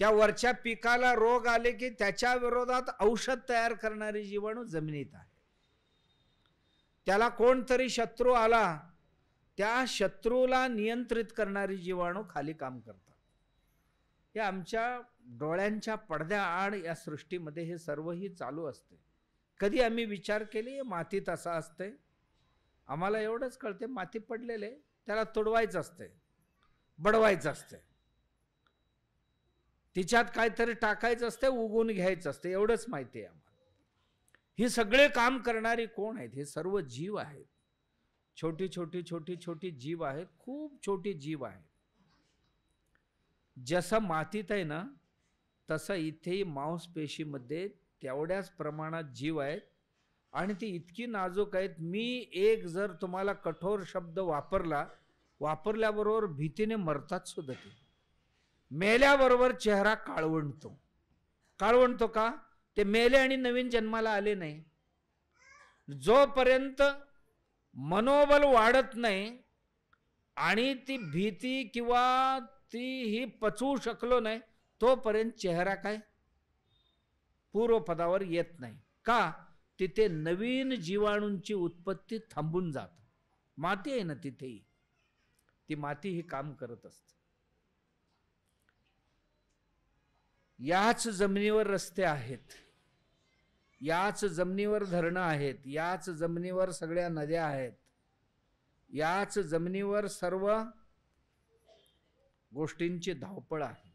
Speaker 1: त्या वरच्या पिकाला रोग आले की त्याच्या विरोधात औषध तयार करणारी जीवाणू जमिनीत आहे. त्याला कोणतरी शत्रू आला, त्या शत्रूला नियंत्रित करणारी जीवाणू खाली काम करतात. हे आमच्या डोळ्यांच्या पडद्याआड या सृष्टीमध्ये हे सर्वही चालू असते. कधी आम्ही विचार केले मातीत असं असते? आम्हाला एवढंच कळते माती पडलेले त्याला तोडवायचं असते, बडवायचं असते, तिच्यात काहीतरी टाकायचं असते, उगवून घ्यायचं असते, एवढंच माहिती आहे आम्हाला. ही सगळे काम करणारी कोण आहेत? हे सर्व जीव आहेत. छोटी छोटी छोटी छोटी जीव आहेत, खूप छोटी जीव आहेत. जसं मातीत आहे ना तसं इथेही मांसपेशीमध्ये तेवढ्याच प्रमाणात जीव आहेत आणि ती इतकी नाजूक आहेत. मी एक जर तुम्हाला कठोर शब्द वापरल्याबरोबर भीतीने मरतात सुद्धा. ते मेल्याबरोबर चेहरा काळवंटतो. काळवंटतो का? ते मेले आणि नवीन जन्माला आले नाही. जोपर्यंत मनोबल वाढत नाही आणि ती भीती किंवा ती ही पचवू शकलो नाही तोपर्यंत चेहरा काय पूर्वपदावर येत नाही. का? तिथे नवीन जीवाणूंची उत्पत्ती थांबून जात. माती आहे ना तिथेही, ती माती ही काम करत असते. याच जमिनीवर रस्ते आहेत, याच जमिनीवर धरणं आहेत, याच जमिनीवर सगळ्या नद्या आहेत, याच जमिनीवर सर्व गोष्टींची धावपळ आहे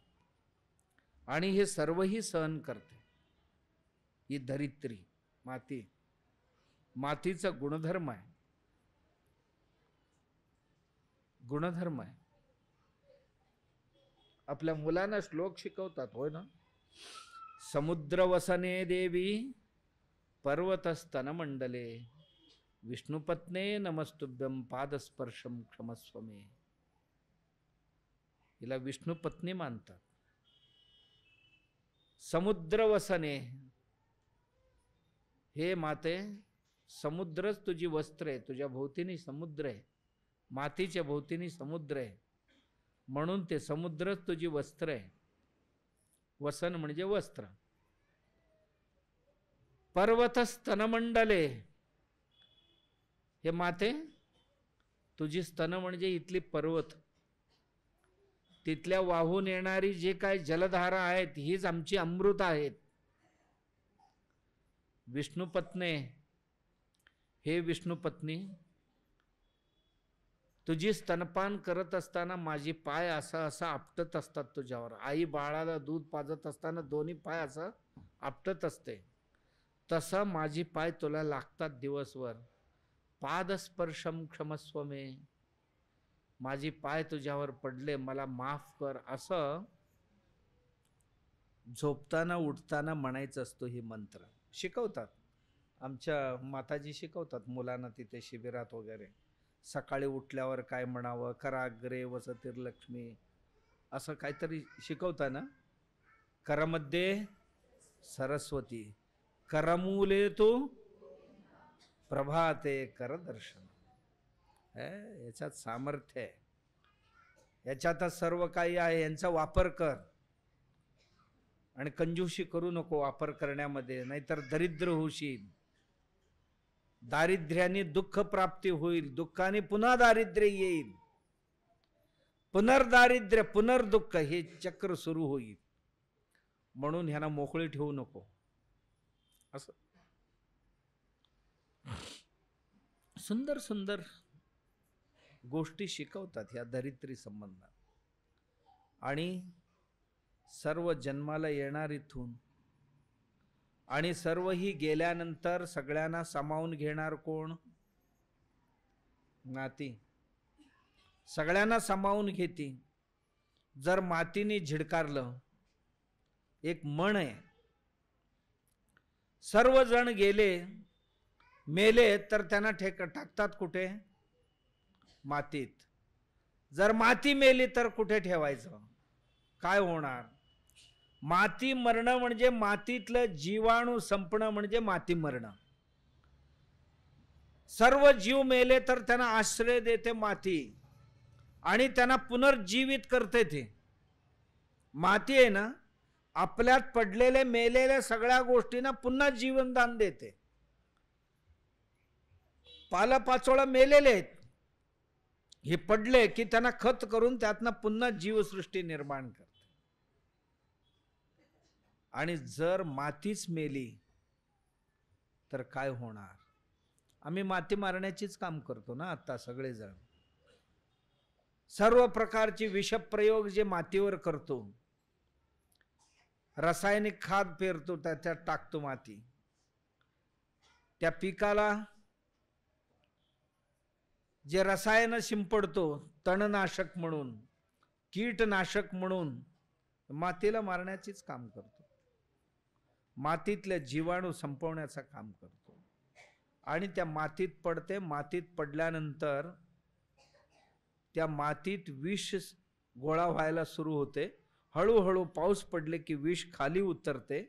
Speaker 1: आणि हे सर्वही सहन करते ही धरित्री माती. मातीचा गुणधर्म आहे, गुणधर्म आहे. आपल्या मुलांना श्लोक शिकवतात होय ना. समुद्रवसने देवी पर्वतस्तन मंडले विष्णुपत्ने नमस्तुभ्यं पादस्पर्शम क्षमस्व मे. हिला विष्णुपत्नी मानतात. समुद्रवसने, हे माते समुद्रच तुझी वस्त्र आहे. तुझ्या भोवतीनी समुद्र आहे, मातीच्या भोवतीनी समुद्र आहे, म्हणून ते समुद्रच तुझी वस्त्र आहे. वसन म्हणजे वस्त्र. पर्वतस्तनमंडले, हे माते तुझी स्तन म्हणजे इथली पर्वत, तिथल्या वाहून येणारी जे काय जलधारा आहेत हीच आमची अमृत आहेत. विष्णुपत्ने, हे विष्णुपत्नी तुझी स्तनपान करत असताना माझी पाय असं असं आपटत असतात तुझ्यावर. आई बाळाला दूध पाजत असताना दोन्ही पाय असं आपटत असते, तसं माझी पाय तुला लागतात दिवसभर. पादस्पर्शम क्षमस्व मे, माझी पाय तुझ्यावर पडले मला माफ कर, असं झोपताना उठताना म्हणायचं असतो. ही मंत्र शिकवतात आमच्या माताजी, शिकवतात मुलांना तिथे शिबिरात वगैरे. सकाळी उठल्यावर काय म्हणावं, कराग्रे वसतिर्लक्ष्मी, असं काहीतरी शिकवताना. करमध्ये सरस्वती, करमूले तू प्रभाते कर दर्शन. याच्यात सामर्थ्य आहे, याच्यातच सर्व काही आहे. यांचा वापर कर आणि कंजूशी करू नको वापर करण्यामध्ये, नाहीतर दरिद्र होशील. दारिद्र्याने दुःख प्राप्ती होईल, दुःखाने पुन्हा दारिद्र्य येईल, पुनर्दारिद्र्य पुनर्दुःख हे चक्र सुरू होईल. म्हणून ह्यांना मोकळे ठेवू नको. असं सुंदर सुंदर गोष्टी शिकवतात ह्या धरित्री संबंधात. आणि सर्व जन्माला येणार इथून, आणि सर्व ही गेल्यानंतर सगळ्यांना सामावून घेणार कोण? माती. सगळ्यांना सामावून घेते. जर मातीने झिडकारलं, एक म्हण आहे, सर्वजण गेले मेले तर त्यांना टाकतात कुठे? मातीत. जर माती मेली तर कुठे ठेवायचं, काय होणार? माती मरणं म्हणजे मातीतलं जीवाणू संपणं म्हणजे माती मरणं. सर्व जीव मेले तर त्यांना आश्रय देते माती आणि त्यांना पुनर्जीवित करते. ते माती आहे ना, आपल्यात पडलेले मेलेल्या सगळ्या गोष्टींना पुन्हा जीवनदान देते. पालापाचोळा मेलेले आहेत, हे पडले की त्यांना खत करून त्यातनं पुन्हा जीवसृष्टी निर्माण करते. आणि जर मातीच मेली तर काय होणार? आम्ही माती मारण्याचीच काम करतो ना आता सगळेजण. सर्व प्रकारचे विषप्रयोग जे मातीवर करतो, रासायनिक खाद पेरतो, त्याच्यात टाकतो माती, त्या पिकाला जे रसायन शिंपडतो तणनाशक म्हणून, कीटनाशक म्हणून, मातीला मारण्याचीच काम करतो. मातीतले जीवाणू संपवण्याचं काम करतो. आणि त्या मातीत पडते. मातीत पडल्यानंतर त्या मातीत विष गोळा व्हायला सुरू होते. हळूहळू पाऊस पडले की विष खाली उतरते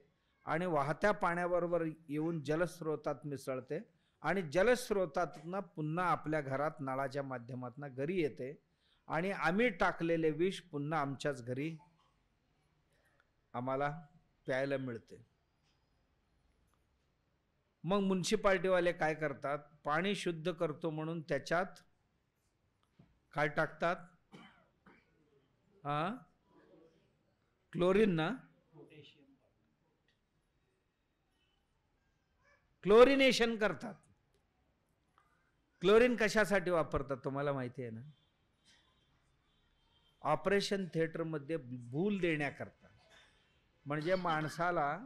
Speaker 1: आणि वाहत्या पाण्याबरोबर येऊन जलस्रोतात मिसळते आणि जलस्रोतातून पुन्हा आपल्या घरात नळाच्या माध्यमातून घरी येते आणि आम्ही टाकलेले विष पुन्हा आमच्याच घरी आम्हाला प्यायला मिळते. मग म्युन्सिपाल्टीवाले काय करतात? पाणी शुद्ध करतो म्हणून त्याच्यात काय टाकतात? क्लोरीन ना, क्लोरिनेशन करतात. क्लोरीन कशासाठी वापरतात तुम्हाला माहिती आहे ना? ऑपरेशन थिएटर मध्ये भूल देण्याकरता, म्हणजे माणसाला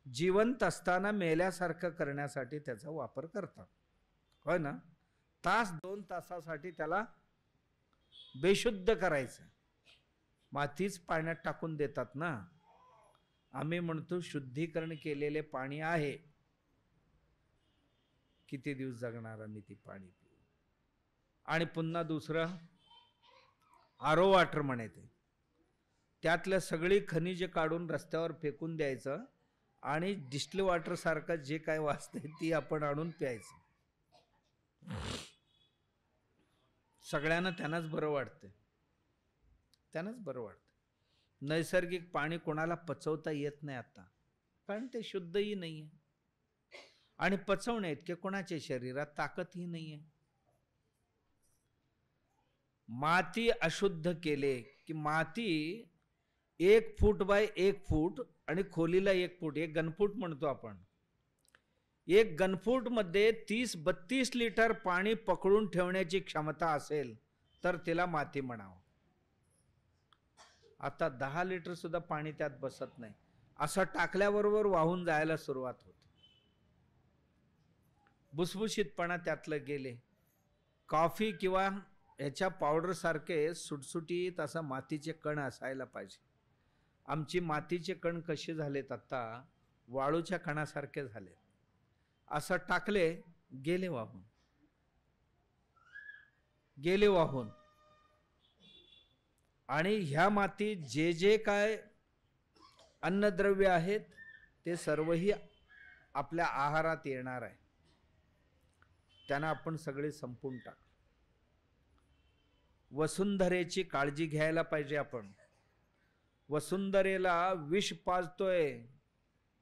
Speaker 1: जिवंत असताना मेल्यासारखं करण्यासाठी त्याचा वापर करतात, होय ना? तास 2 तासासाठी त्याला बेशुद्ध करायचं, मातीच पाण्यात टाकून देतात ना. आम्ही म्हणतो शुद्धीकरण केलेले पाणी आहे, किती दिवस जगणार आम्ही ती पाणी पिऊ? आणि पुन्हा दुसरं आरो वॉटर म्हणायचे, त्यातल्या सगळी खनिजे काढून रस्त्यावर फेकून द्यायचं आणि डिस्टिल वॉटर सारखं जे काय वाचते ती आपण आणून प्यायचं. सगळ्यांना त्यांनाच बरं वाटतं, त्यांनाच बरं वाटतं. नैसर्गिक पाणी कोणाला पचवता येत नाही आता, कारण ते शुद्धही नाहीये आणि पचवण्या इतके कोणाच्या शरीरात ताकदही नाहीये. माती अशुद्ध केले की माती 1 फूट बाय 1 फूट आणि खोलीला 1 फूट, 1 घनफूट म्हणतो आपण. 1 घनफूट मध्ये 30-32 लिटर पाणी पकडून ठेवण्याची क्षमता असेल तर तिला माती म्हणावं. आता 10 लिटर सुद्धा पाणी त्यात बसत नाही, असं टाकल्याबरोबर वाहून जायला सुरुवात होते. भुसभुशीतपणा त्यातलं गेले. कॉफी किंवा ह्याच्या पावडर सारखे सुटसुटीत असं मातीचे कण असायला पाहिजे. आमची मातीचे कण कसे झालेत आता? वाळूच्या कणासारखे झाले. असं टाकले, गेले वाहून, गेले वाहून. आणि ह्या मातीत जे जे काय अन्नद्रव्य आहेत ते सर्वही आपल्या आहारात येणार आहे, त्यांना आपण सगळे संपून टाक. वसुंधरेची काळजी घ्यायला पाहिजे आपण. वसुंधरेला विष पाजतोय,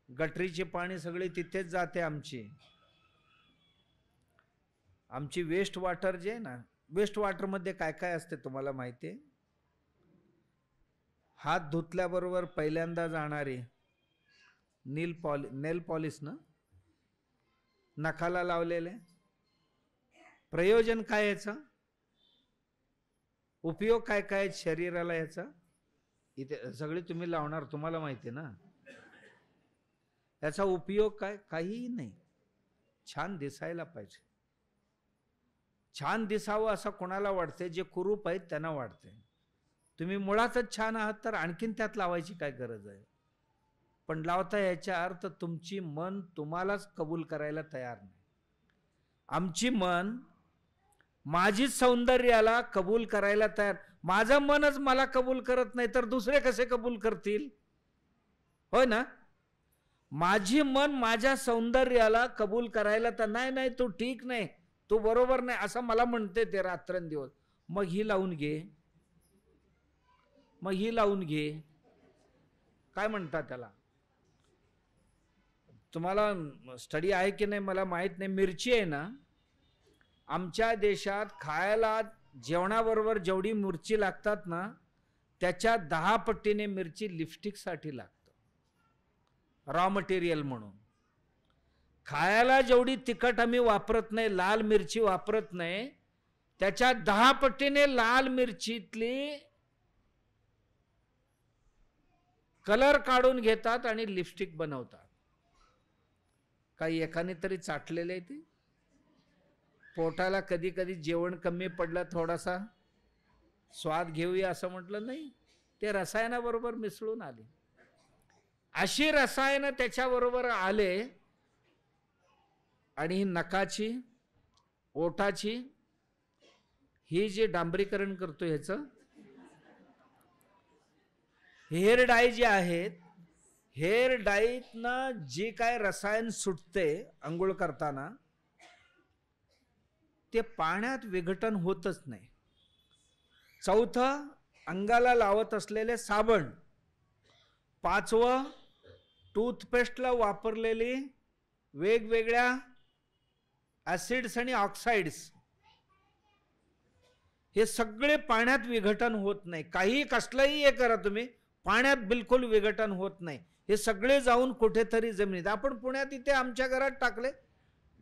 Speaker 1: गटरीचे पाणी सगळे तिथेच जाते. आमची वेस्ट वॉटर जे आहे ना, वेस्ट वॉटर मध्ये काय काय असते तुम्हाला माहिती आहे? हात धुतल्याबरोबर पहिल्यांदा जाणारे नेल पॉलिश ना, नखाला लावलेले. प्रयोजन काय याचं? उपयोग काय काय शरीराला याचा? इथे सगळे तुम्ही लावणार, तुम्हाला माहिती आहे ना. याचा उपयोग काय? काहीही नाही. छान दिसायला पाहिजे. छान दिसावं असं कोणाला वाटते? जे कुरूप आहेत त्यांना वाटते. तुम्ही मुळातच छान आहात तर आणखीन त्यात लावायची काय गरज आहे? पण लावता याचा अर्थ तुमची मन तुम्हालाच कबूल करायला तयार नाही. आमची मन माझीच सौंदर्याला कबूल करायला तयार, माझं मनच मला कबूल करत नाही तर दुसरे कसे कबूल करतील? होय ना? माझी मन माझ्या सौंदर्याला कबूल करायला तर नाही, नाही तू ठीक नाही, तू बरोबर नाही असं मला म्हणते ते रात्रंदिवस. मग ही लावून घे, मग ही लावून घे. काय म्हणतात त्याला? तुम्हाला स्टडी आहे की नाही मला माहित नाही. मिरची आहे ना, आमच्या देशात खायला जेवणाबरोबर जेवढी मिरची लागतात ना, त्याच्या 10 पटीने मिरची लिपस्टिक साठी लागतं, रॉ मटेरियल म्हणून. खायला जेवढी तिखट आम्ही वापरत नाही, लाल मिरची वापरत नाही, त्याच्या 10 पटीने लाल मिरचीतली कलर काढून घेतात आणि लिपस्टिक बनवतात. काही एकाने तरी चाटलेले आहे ती. पोटाला कधी कधी जेवण कमी पडलं, थोडासा स्वाद घेऊया असं म्हटलं, नाही, ते रसायनाबरोबर मिसळून आले. अशी रसायनं त्याच्याबरोबर आले आणि ही नकाची, ओठाची, ही जे डांबरीकरण करतो ह्याचं, हेअर डाय जे आहेत, हेअर डाईतनं जी काय रसायन सुटते अंघोळ करताना, ते पाण्यात विघटन होतच नाही. चौथं, अंगाला लावत असलेले साबण. पाचवं, टूथपेस्टला वापरलेली वेगवेगळ्या ऍसिड्स आणि ऑक्साइड्स, हे सगळे पाण्यात विघटन होत नाही. काही कसलंही हे करा तुम्ही, पाण्यात बिलकुल विघटन होत नाही. हे सगळे जाऊन कुठेतरी जमिनीत, आपण पुण्यात इथे आमच्या घरात टाकले,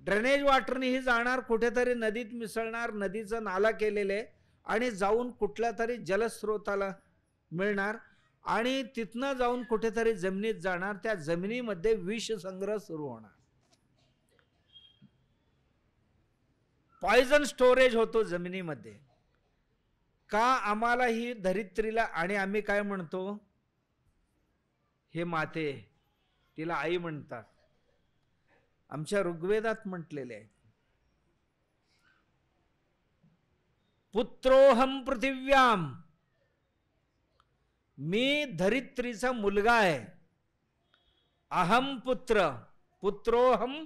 Speaker 1: ड्रेनेज वॉटरने ही जाणार, कुठेतरी नदीत मिसळणार, नदीचं नाला केलेले आणि जाऊन कुठल्या तरी जलस्रोताला मिळणार आणि तिथनं जाऊन कुठेतरी जमिनीत जाणार. त्या जमिनीमध्ये विष संग्रह सुरू होणार, पॉइझन स्टोरेज होतो जमिनीमध्ये. का? आम्हाला ही धरित्रीला, आणि आम्ही काय म्हणतो, हे माते, तिला आई म्हणतात. आमच्या ऋग्वेदात म्हटलेले आहे, पुत्रोहम पृथिव्याम, मी धरित्रीचा मुलगा आहे. अहम पुत्र, पुत्रोहम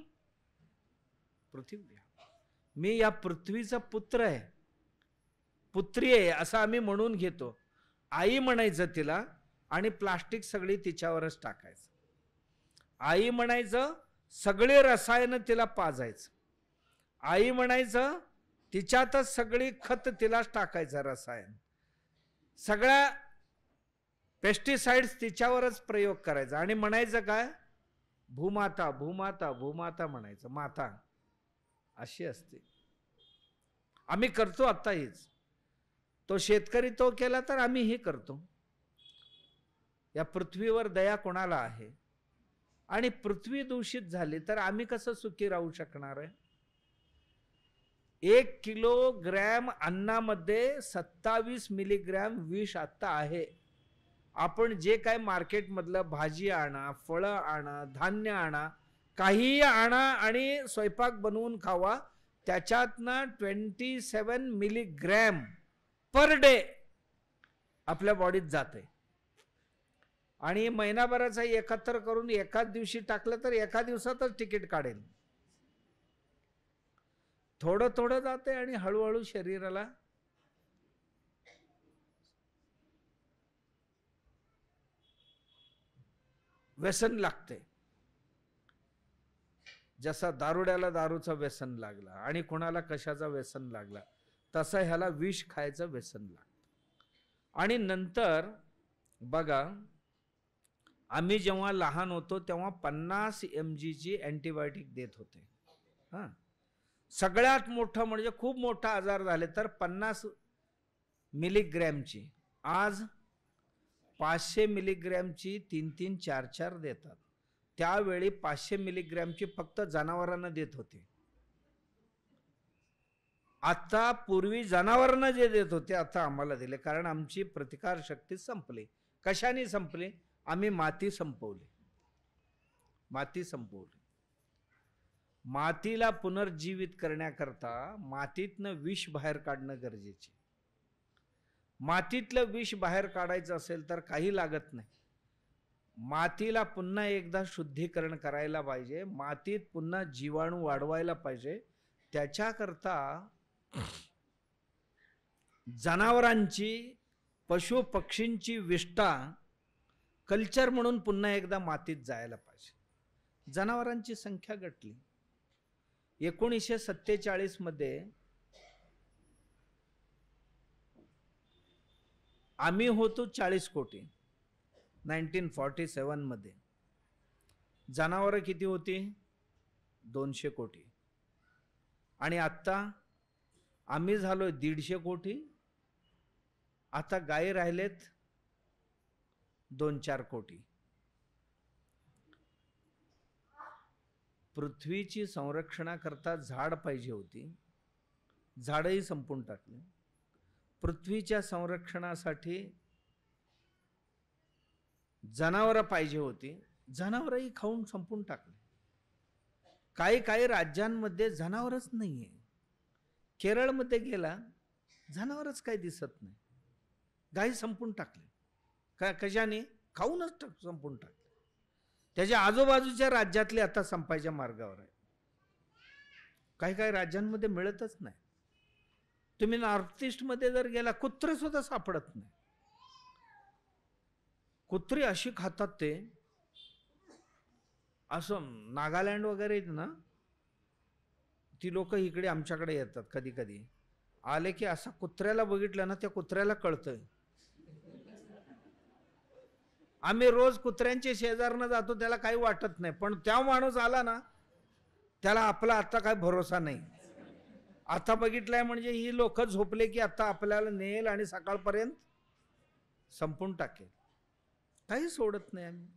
Speaker 1: पृथिव्याम, मी या पृथ्वीचा पुत्र आहे, पुत्री आहे असं आम्ही म्हणून घेतो. आई म्हणायचं तिला आणि प्लास्टिक सगळी तिच्यावरच टाकायचं. आई म्हणायचं, सगळे रसायन तिला पाजायचं. आई म्हणायचं, तिच्यातच सगळी खत तिलाच टाकायचं, रसायन, सगळ्या पेस्टिसाइड्स तिच्यावरच प्रयोग करायचा. आणि म्हणायचं काय, भूमाता भूमाता भूमाता म्हणायचं. माता अशी असते. आम्ही करतो आता हीच. तो शेतकरी तो केला तर आम्ही हे करतो. या पृथ्वीवर दया कोणाला आहे? आणि पृथ्वी दूषित झाली तर आम्ही कसं सुखी राहू शकणार आहे? 1 किलोग्रॅम अन्नामध्ये 27 मिलीग्रॅम विष आता आहे. आपण जे काय मार्केट मधलं भाजी आणा, फळं आणा, धान्य आणा, काहीही आणा आणि स्वयंपाक बनवून खावा, त्याच्यातनं 27 मिलीग्रॅम पर डे आपल्या बॉडीत जाते. आणि महिनाभराचा एकत्र करून एकाच दिवशी टाकलं तर एका दिवसातच तिकीट काढेल. थोडं थोडं जाते आणि हळूहळू शरीराला व्यसन लागते. जसा दारुड्याला दारूचं व्यसन लागला आणि कोणाला कशाचं व्यसन लागला, तसं ह्याला विष खायचं व्यसन लागतं. आणि नंतर बघा, आम्ही जेव्हा लहान होतो तेव्हा 50 mg ची अँटीबायोटिक देत होते. हां, सगळ्यात मोठं म्हणजे खूप मोठा आजार झाले तर 50 मिलीग्रॅमची. आज 500 मिलीग्रॅमची 3-3, 4-4 देतात. त्यावेळी 500 मिलीग्रॅमची फक्त जनावरांना देत होते. आता पूर्वी जनावरांना जे देत होते आता आम्हाला दिले, कारण आमची प्रतिकार शक्ती संपली. कशाने संपली? आम्ही माती संपवली, माती संपवली. मातीला पुनर्जीवित करण्याकरता मातीतनं विष बाहेर काढणं गरजेचे. मातीतलं विष बाहेर काढायचं असेल तर काही लागत नाही. मातीला पुन्हा एकदा शुद्धीकरण करायला पाहिजे, मातीत पुन्हा जीवाणू वाढवायला पाहिजे. त्याच्याकरता जनावरांची, पशु पक्षींची विष्ठा कल्चर म्हणून पुन्हा एकदा मातीत जायला पाहिजे. जनावरांची संख्या घटली. 1947 मध्ये आम्ही होतो 40 कोटी. 1947 मध्ये जनावरं किती होती? 200 कोटी. आणि आता आम्ही झालो 150 कोटी. आता गायी राहिलेत 2-4 कोटी. पृथ्वीची संरक्षणाकरता झाड पाहिजे होती, झाडही संपून टाकली. पृथ्वीच्या संरक्षणासाठी जनावरं पाहिजे होती, जनावरही खाऊन संपून टाकली. काही काही राज्यांमध्ये जनावरच नाहीये. केरळमध्ये गेला, जनावरच काही दिसत नाही. गाई संपून टाकले. कशाने? खाऊनच संपून टाकले. त्याच्या आजूबाजूच्या राज्यातले आता संपायच्या मार्गावर आहे. काही काही राज्यांमध्ये मिळतच नाही. तुम्ही नॉर्थ ईस्ट मध्ये जर गेला, कुत्रे सुद्धा सापडत नाही. कुत्री अशी खातात ते, असं नागालँड वगैरे ना, ती लोक इकडे आमच्याकडे येतात कधी कधी. आले की असं कुत्र्याला बघितलं ना, त्या कुत्र्याला कळतंय. आम्ही रोज कुत्र्यांच्या शेजारनं जातो, त्याला काही वाटत नाही. पण त्या माणूस आला ना, त्याला आपला आता काय भरोसा नाही. आता बघितलंय म्हणजे ही लोक झोपले की आता आपल्याला नेल आणि सकाळपर्यंत संपून टाकेल. काही सोडत नाही आम्ही.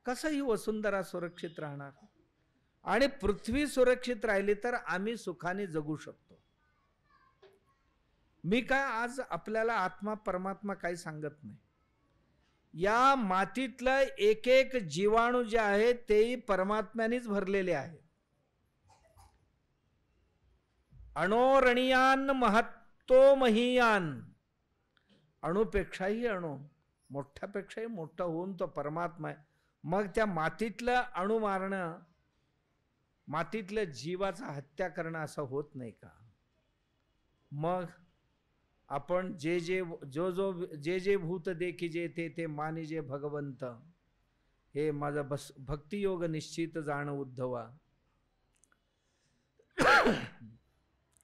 Speaker 1: कसं ही वसुंधरा सुरक्षित राहणार? आणि पृथ्वी सुरक्षित राहिली तर आम्ही सुखाने जगू शकतो. मी काय आज आपल्याला आत्मा परमात्मा काही सांगत नाही. या मातीतलं एक एक जीवाणू जे आहे तेही परमात्म्यानेच भरलेले आहे. अणोरणीयान महत्तो महीयान. अणुपेक्षाही अणु, मोठ्यापेक्षाही मोठा होऊन तो परमात्मा आहे. मग त्या मातीतलं अणु मारणं, मातीतल्या जीवाचा हत्या करणं असं होत नाही का? मग आपण जे भूत देखिजे ते मानिजे भगवंत, हे माझा भक्तियोग निश्चित जाण उद्धवा.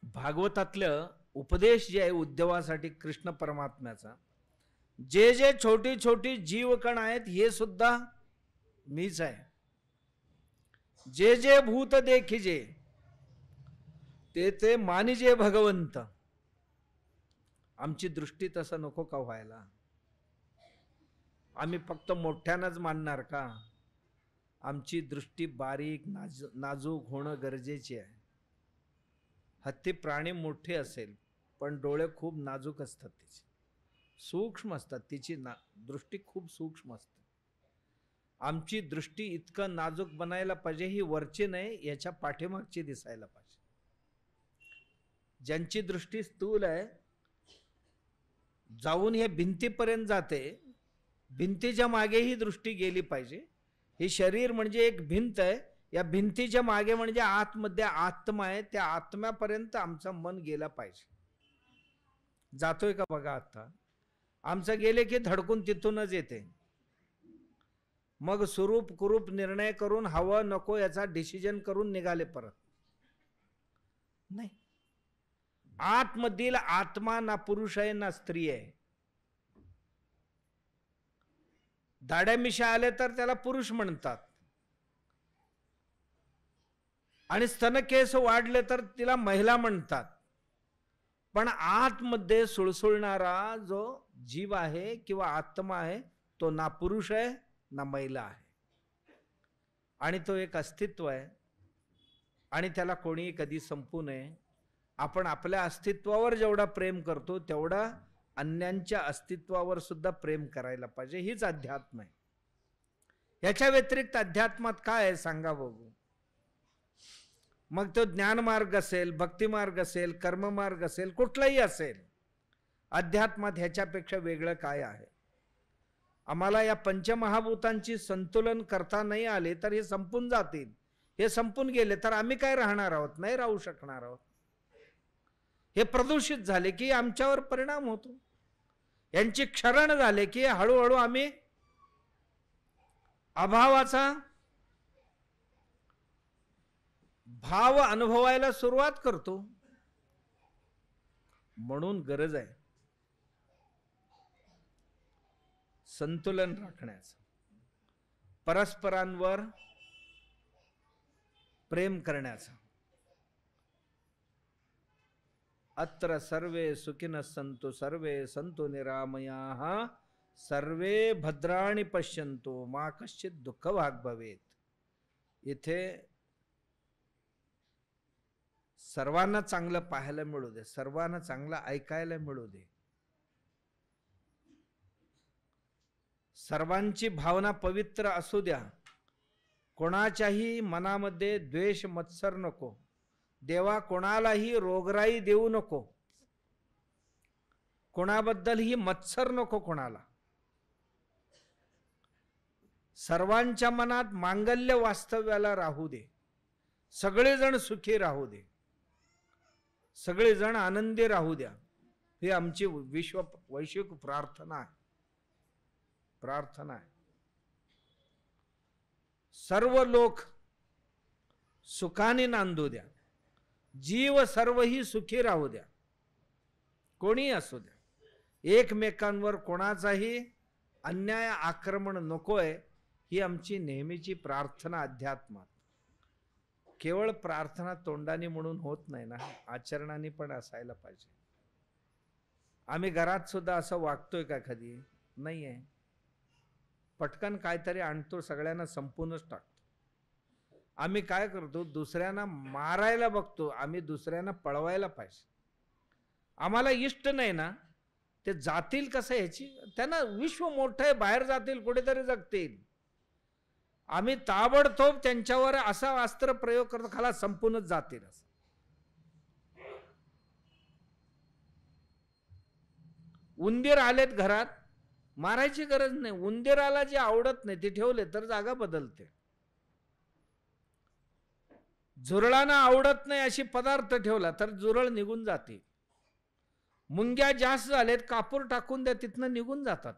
Speaker 1: भागवतातलं उपदेश जे आहे उद्धवासाठी कृष्ण परमात्म्याचा, जे छोटी छोटी जीवकण आहेत हे सुद्धा मीच आहे. जे भूत देखिजे ते मानिजे भगवंत. आमची दृष्टी तसं नको का व्हायला? आम्ही फक्त मोठ्यानंच मानणार का? आमची दृष्टी बारीक नाजूक होणं गरजेचे आहे. हत्ती प्राणी मोठे असेल पण डोळे खूप नाजूक असतात, तिचे सूक्ष्म असतात, तिची दृष्टी खूप सूक्ष्म असते. आमची दृष्टी इतकं नाजूक बनायला पाहिजे, ही वरची नाही याच्या पाठीमागची दिसायला पाहिजे. ज्यांची दृष्टी स्थूल आहे, जाऊन हे भिंतीपर्यंत जाते, भिंतीच्या मागे ही दृष्टी गेली पाहिजे. हे शरीर म्हणजे एक भिंत आहे, या भिंतीच्या मागे म्हणजे आतमध्ये आत्मा आहे, त्या आत्म्यापर्यंत आमचं मन गेला पाहिजे. जातोय का बघा? आता आमचं गेले की धडकून तिथूनच येते. मग स्वरूप कुरूप निर्णय करून हवं नको याचा डिसिजन करून निघाले परत. नाही, आतमधील आत्मा ना पुरुष आहे ना स्त्री आहे. दाढ्या मिशा आले तर त्याला पुरुष म्हणतात, आणि स्तनकेस वाढले तर तिला महिला म्हणतात. पण आतमध्ये सुळसुळणारा जो जीव आहे किंवा आत्मा आहे तो ना पुरुष आहे ना महिला आहे, आणि तो एक अस्तित्व आहे, आणि त्याला कोणी कधी संपू नये. आपण आपल्या अस्तित्वावर जेवढा प्रेम करतो तेवढा अन्यांच्या अस्तित्वावर सुद्धा प्रेम करायला पाहिजे. हीच अध्यात्म आहे. याच्या व्यतिरिक्त अध्यात्मात काय आहे सांगा बघू? मग तो ज्ञानमार्ग असेल, भक्तिमार्ग असेल, कर्ममार्ग असेल, कुठलाही असेल, अध्यात्मात ह्याच्यापेक्षा वेगळं काय आहे? आम्हाला या पंचमहाभूतांची संतुलन करता नाही आले तर हे संपून जातील. हे संपून गेले तर आम्ही काय राहणार आहोत? नाही राहू शकणार आहोत. हे प्रदूषित झाले की आमच्यावर परिणाम होतो. यांची क्षरण झाले की हळूहळू आम्ही अभावाचा भाव अनुभवायला सुरुवात करतो. म्हणून गरज आहे संतुलन राखण्याचं, परस्परांवर प्रेम करण्याचं. अत्र सर्वे सुखिनः सन्तु सर्वे सन्तु निरामयाः सर्वे भद्राणि पश्यन्तु मा कश्चित् दुःखभाग् भवेत्. इथे सर्वांना चांगलं पाहायला मिळू दे, सर्वांना चांगलं ऐकायला मिळू दे, सर्वांची भावना पवित्र असू द्या, कोणाच्याही मनामध्ये द्वेष मत्सर नको. देवा कोणालाही रोगराई देऊ नको, कोणाबद्दलही मत्सर नको कोणाला. सर्वांच्या मनात मांगल्य वास्तव्याला राहू दे, सगळेजण सुखी राहू दे, सगळेजण आनंदी राहू द्या. ही आमची वैश्विक प्रार्थना आहे. प्रार्थना आहे सर्व लोक सुखाने नांदू द्या, जीव सर्वही सुखी राहू द्या, कोणी असू द्या. एकमेकांवर कोणाचाही अन्याय आक्रमण नकोय, ही आमची नेहमीची प्रार्थना अध्यात्मात. केवळ प्रार्थना तोंडाने म्हणून होत नाही ना, आचरणाने पण असायला पाहिजे. आम्ही घरात सुद्धा असं वागतोय का कधी? नाहीये. पटकन काहीतरी आणतो, सगळ्यांना संपूनच टाकतो. आम्ही काय करतो? दुसऱ्यांना मारायला बघतो, आम्ही दुसऱ्यांना पळवायला पाहिजे. आम्हाला इष्ट नाही ना, ते जातील कसं ह्याची, त्यांना विश्व मोठं आहे, बाहेर जातील, कुठेतरी जगतील. आम्ही ताबडतोब त्यांच्यावर असा अस्त्र प्रयोग करतो, खाला संपूनच जातील. असं उंदीर आलेत घरात, मारायची गरज नाही. उंदीराला जे आवडत नाही ते ठेवले तर जागा बदलते. झुरळांना आवडत नाही अशी पदार्थ ठेवला तर झुरळ निघून जाते. मुंग्या जास्त झालेत, कापूर टाकून द्या, तिथनं निघून जातात.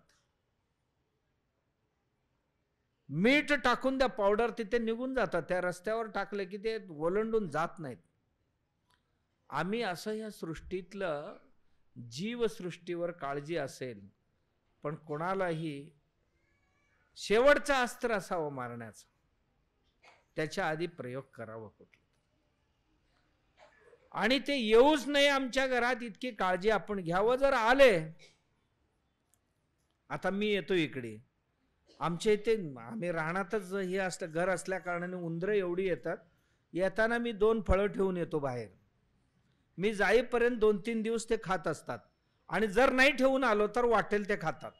Speaker 1: मीठ टाकून द्या, पावडर, तिथे निघून जातात. त्या रस्त्यावर टाकले की ते ओलांडून जात नाहीत. आम्ही असं या सृष्टीतलं जीवसृष्टीवर काळजी असेल, पण कोणालाही शेवटचं अस्त्र असावं मारण्याचं, त्याच्या आधी प्रयोग करावा कुठला. आणि ते येऊच नाही आमच्या घरात, इतकी काळजी आपण घ्यावं. जर आले, आता मी येतो इकडे, आमच्या इथे आम्ही रानातच हे असलं घर असल्या कारणाने उंदरं एवढी येतात. येताना मी 2 फळं ठेवून येतो बाहेर. मी जाईपर्यंत 2-3 दिवस ते खात असतात. आणि जर नाही ठेवून आलो तर वाटेल ते खातात.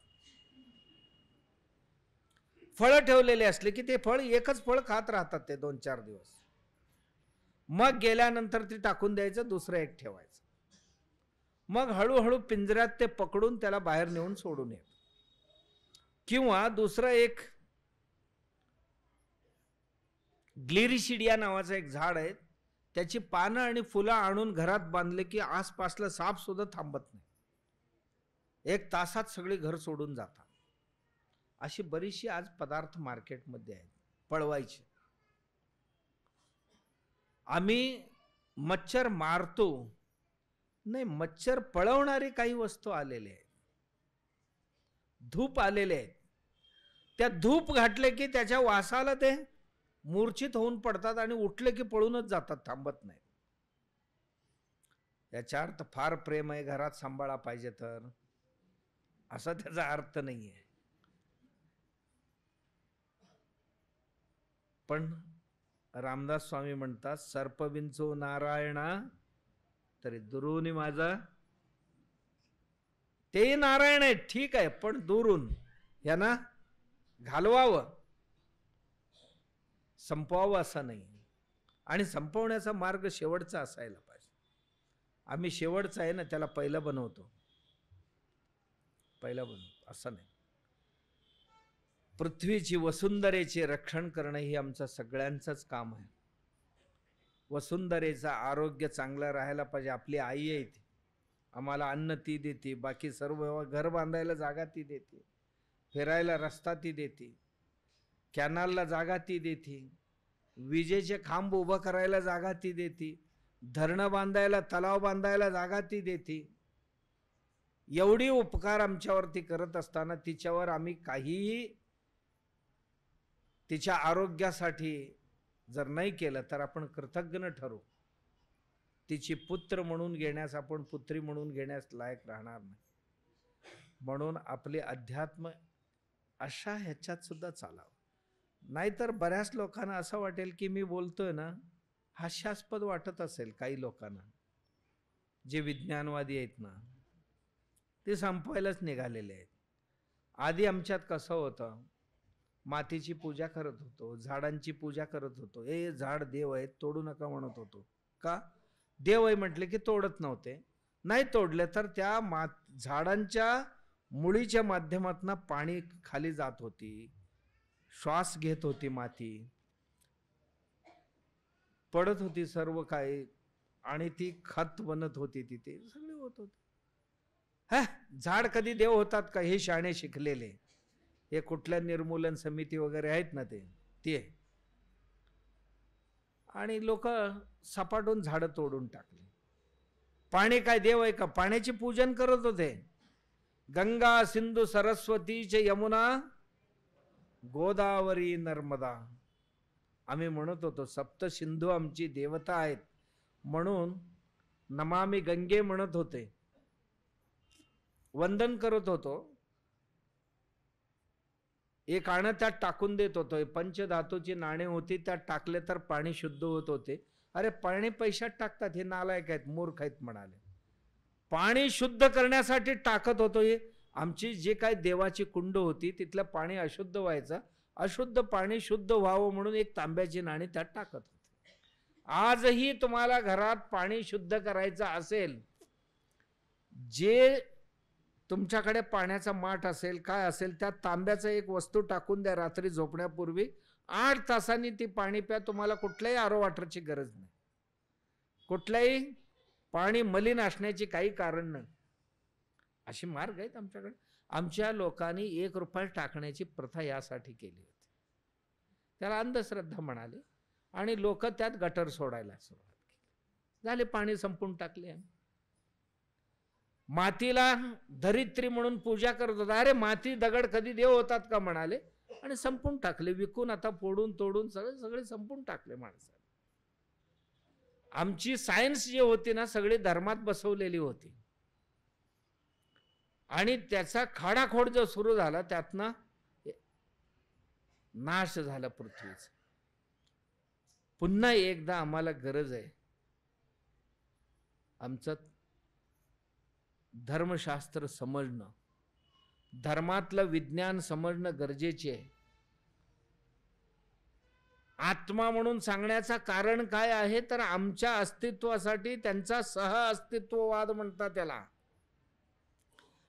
Speaker 1: फळं ठेवलेले असले की ते फळ, एकच फळ खात राहतात ते 2-4 दिवस. मग गेल्यानंतर ते टाकून द्यायचं, दुसरं एक ठेवायचं. मग हळूहळू पिंजऱ्यात ते पकडून त्याला बाहेर नेऊन सोडून येत. किंवा दुसरं एक ग्लिरिशिडिया नावाचं एक झाड आहे, त्याची पानं आणि फुलं आणून घरात बांधले की आसपासला साप सुद्धा थांबत नाही. 1 तासात सगळे घर सोडून जातात. अशी बरीचशी आज पदार्थ मार्केटमध्ये आहेत पळवायचे. आम्ही मच्छर मारतो नाही, मच्छर पळवणारी काही वस्तू आलेले आहेत. धूप आलेले आहेत. त्या धूप घातले की त्याच्या वासाला ते मूर्छित होऊन पडतात आणि उठले की पळूनच जातात, थांबत नाही. याचा अर्थ फार प्रेम आहे, घरात सांभाळा पाहिजे तर, असा त्याचा अर्थ नाहीये. पण रामदास स्वामी म्हणतात, सर्प विंचो नारायणा तरी दुरून माझा. ते नारायण आहे, ठीक आहे, पण दुरून यांना घालवावं, संपवावं असं नाही. आणि संपवण्याचा मार्ग शेवटचा असायला पाहिजे. आम्ही शेवटचा आहे ना त्याला पहिलं बनवतो, असं नाही. पृथ्वीची वसुंधरेचे रक्षण करणं हे आमचं सगळ्यांचंच काम आहे. वसुंधरेचं आरोग्य चांगलं राहायला पाहिजे. आपली आई आहे ती, आम्हाला अन्न ती देते, बाकी सर्व घर बांधायला जागा ती देते, फिरायला रस्ता ती देते, कॅनलला जागा ती देते, विजेचे खांब उभं करायला जागा ती देते, धरणं बांधायला तलाव बांधायला जागा ती देते. एवढी उपकार आमच्यावरती करत असताना तिच्यावर आम्ही काहीही तिच्या आरोग्यासाठी जर नाही केलं तर आपण कृतज्ञ न ठरू. तिची पुत्र म्हणून घेण्यास, आपण पुत्री म्हणून घेण्यास लायक राहणार नाही. म्हणून आपले अध्यात्म अशा ह्याच्यात सुद्धा चालावं. नाहीतर बऱ्याच लोकांना असं वाटेल की मी बोलतोय ना, हास्यास्पद वाटत असेल काही लोकांना. जे विज्ञानवादी आहेत ना ते संपवायलाच निघालेले आहेत. आधी आमच्यात कसं होतं, मातीची पूजा करत होतो, झाडांची पूजा करत होतो. हे झाड देव आहे तोडू नका म्हणत होतो. का? देव आहे म्हटले की तोडत नव्हते. नाही तोडले तर त्या झाडांच्या मुळीच्या माध्यमातून पाणी खाली जात होती, श्वास घेत होती माती, पडत होती सर्व काही, आणि ती खत बनत होती, तिथे सगळे होत होते. झाड कधी देव होतात का? हे शाणे शिकलेले, हे कुठल्या निर्मूलन समिती वगैरे आहेत ना ते आणि लोक सपाटून झाडं तोडून टाकले. पाणी काय देव आहे का? पाण्याचे पूजन करत होते. गंगा सिंधू सरस्वतीचे यमुना गोदावरी नर्मदा. आम्ही म्हणत होतो सप्त सिंधू आमची देवता आहेत, म्हणून नमामि गंगे म्हणत होते, वंदन करत होतो. एक आणं त्यात टाकून देत होतो. पंचधातूची नाणे होती, त्यात टाकले तर पाणी शुद्ध होत होते. अरे पाणी पैशात टाकतात, हे नालायक आहेत, मूर्ख आहेत म्हणाले. पाणी शुद्ध करण्यासाठी टाकत होतो. हे आमची जे काय देवाची कुंड होती तिथलं पाणी अशुद्ध व्हायचं, अशुद्ध पाणी शुद्ध व्हावं म्हणून एक तांब्याची नाणी त्यात टाकत होते. आजही तुम्हाला घरात पाणी शुद्ध करायचं असेल, जे तुमच्याकडे पाण्याचा माठ असेल काय असेल, त्या तांब्याचा एक वस्तू टाकून द्या रात्री झोपण्यापूर्वी. 8 तासांनी ती पाणी प्या. तुम्हाला कुठल्याही आरो वॉटरची गरज नाही, कुठल्याही पाणी मलिन असण्याची काही कारण नाही. अशी मार्ग आहेत आमच्याकडे. आमच्या लोकांनी 1 रुपया टाकण्याची प्रथा यासाठी केली होती. त्याला अंधश्रद्धा म्हणाले आणि लोक त्यात गटर सोडायला सुरुवात केली. झाले, पाणी संपून टाकले. मातीला धरित्री म्हणून पूजा करत होता. अरे माती दगड कधी देव होतात का म्हणाले, आणि संपून टाकले. विकून आता फोडून तोडून सगळे संपून टाकले माणसाने. आमची सायन्स जी होती ना सगळी धर्मात बसवलेली होती, आणि त्याचा खाडाखोड जो सुरू झाला त्यातनं नाश झाला पृथ्वीचा. पुन्हा एकदा आम्हाला गरज आहे, आमचं धर्मशास्त्र समजणं, धर्मातलं विज्ञान समजणं गरजेचे आहे. आत्मा म्हणून सांगण्याचं कारण काय आहे तर आमच्या अस्तित्वासाठी त्यांचा सहअस्तित्ववाद म्हणतात त्याला.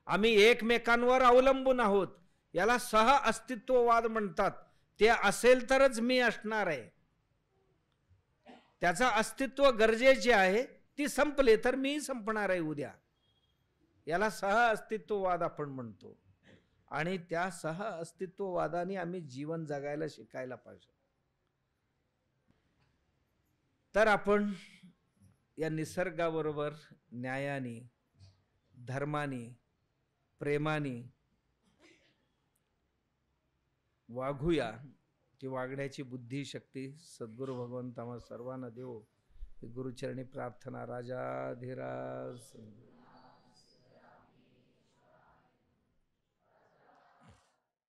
Speaker 1: आम्ही एकमेकांवर अवलंबून आहोत, याला सहअस्तित्ववाद म्हणतात. ते असेल तरच मी असणार आहे, त्याचं अस्तित्व गरजेचे आहे. ती संपले तर मी संपणार आहे उद्या. याला सहअस्तित्ववाद आपण म्हणतो. आणि त्या सहअस्तित्ववादाने आम्ही जीवन जगायला शिकायला पाहिजे. तर आपण या निसर्गाबरोबर न्यायाने, धर्माने, प्रेमाने वागूया. ती वागण्याची बुद्धी शक्ती सद्गुरू भगवंत आम्हा सर्वांना देवो. गुरुचरणी प्रार्थना. राजाधिराज.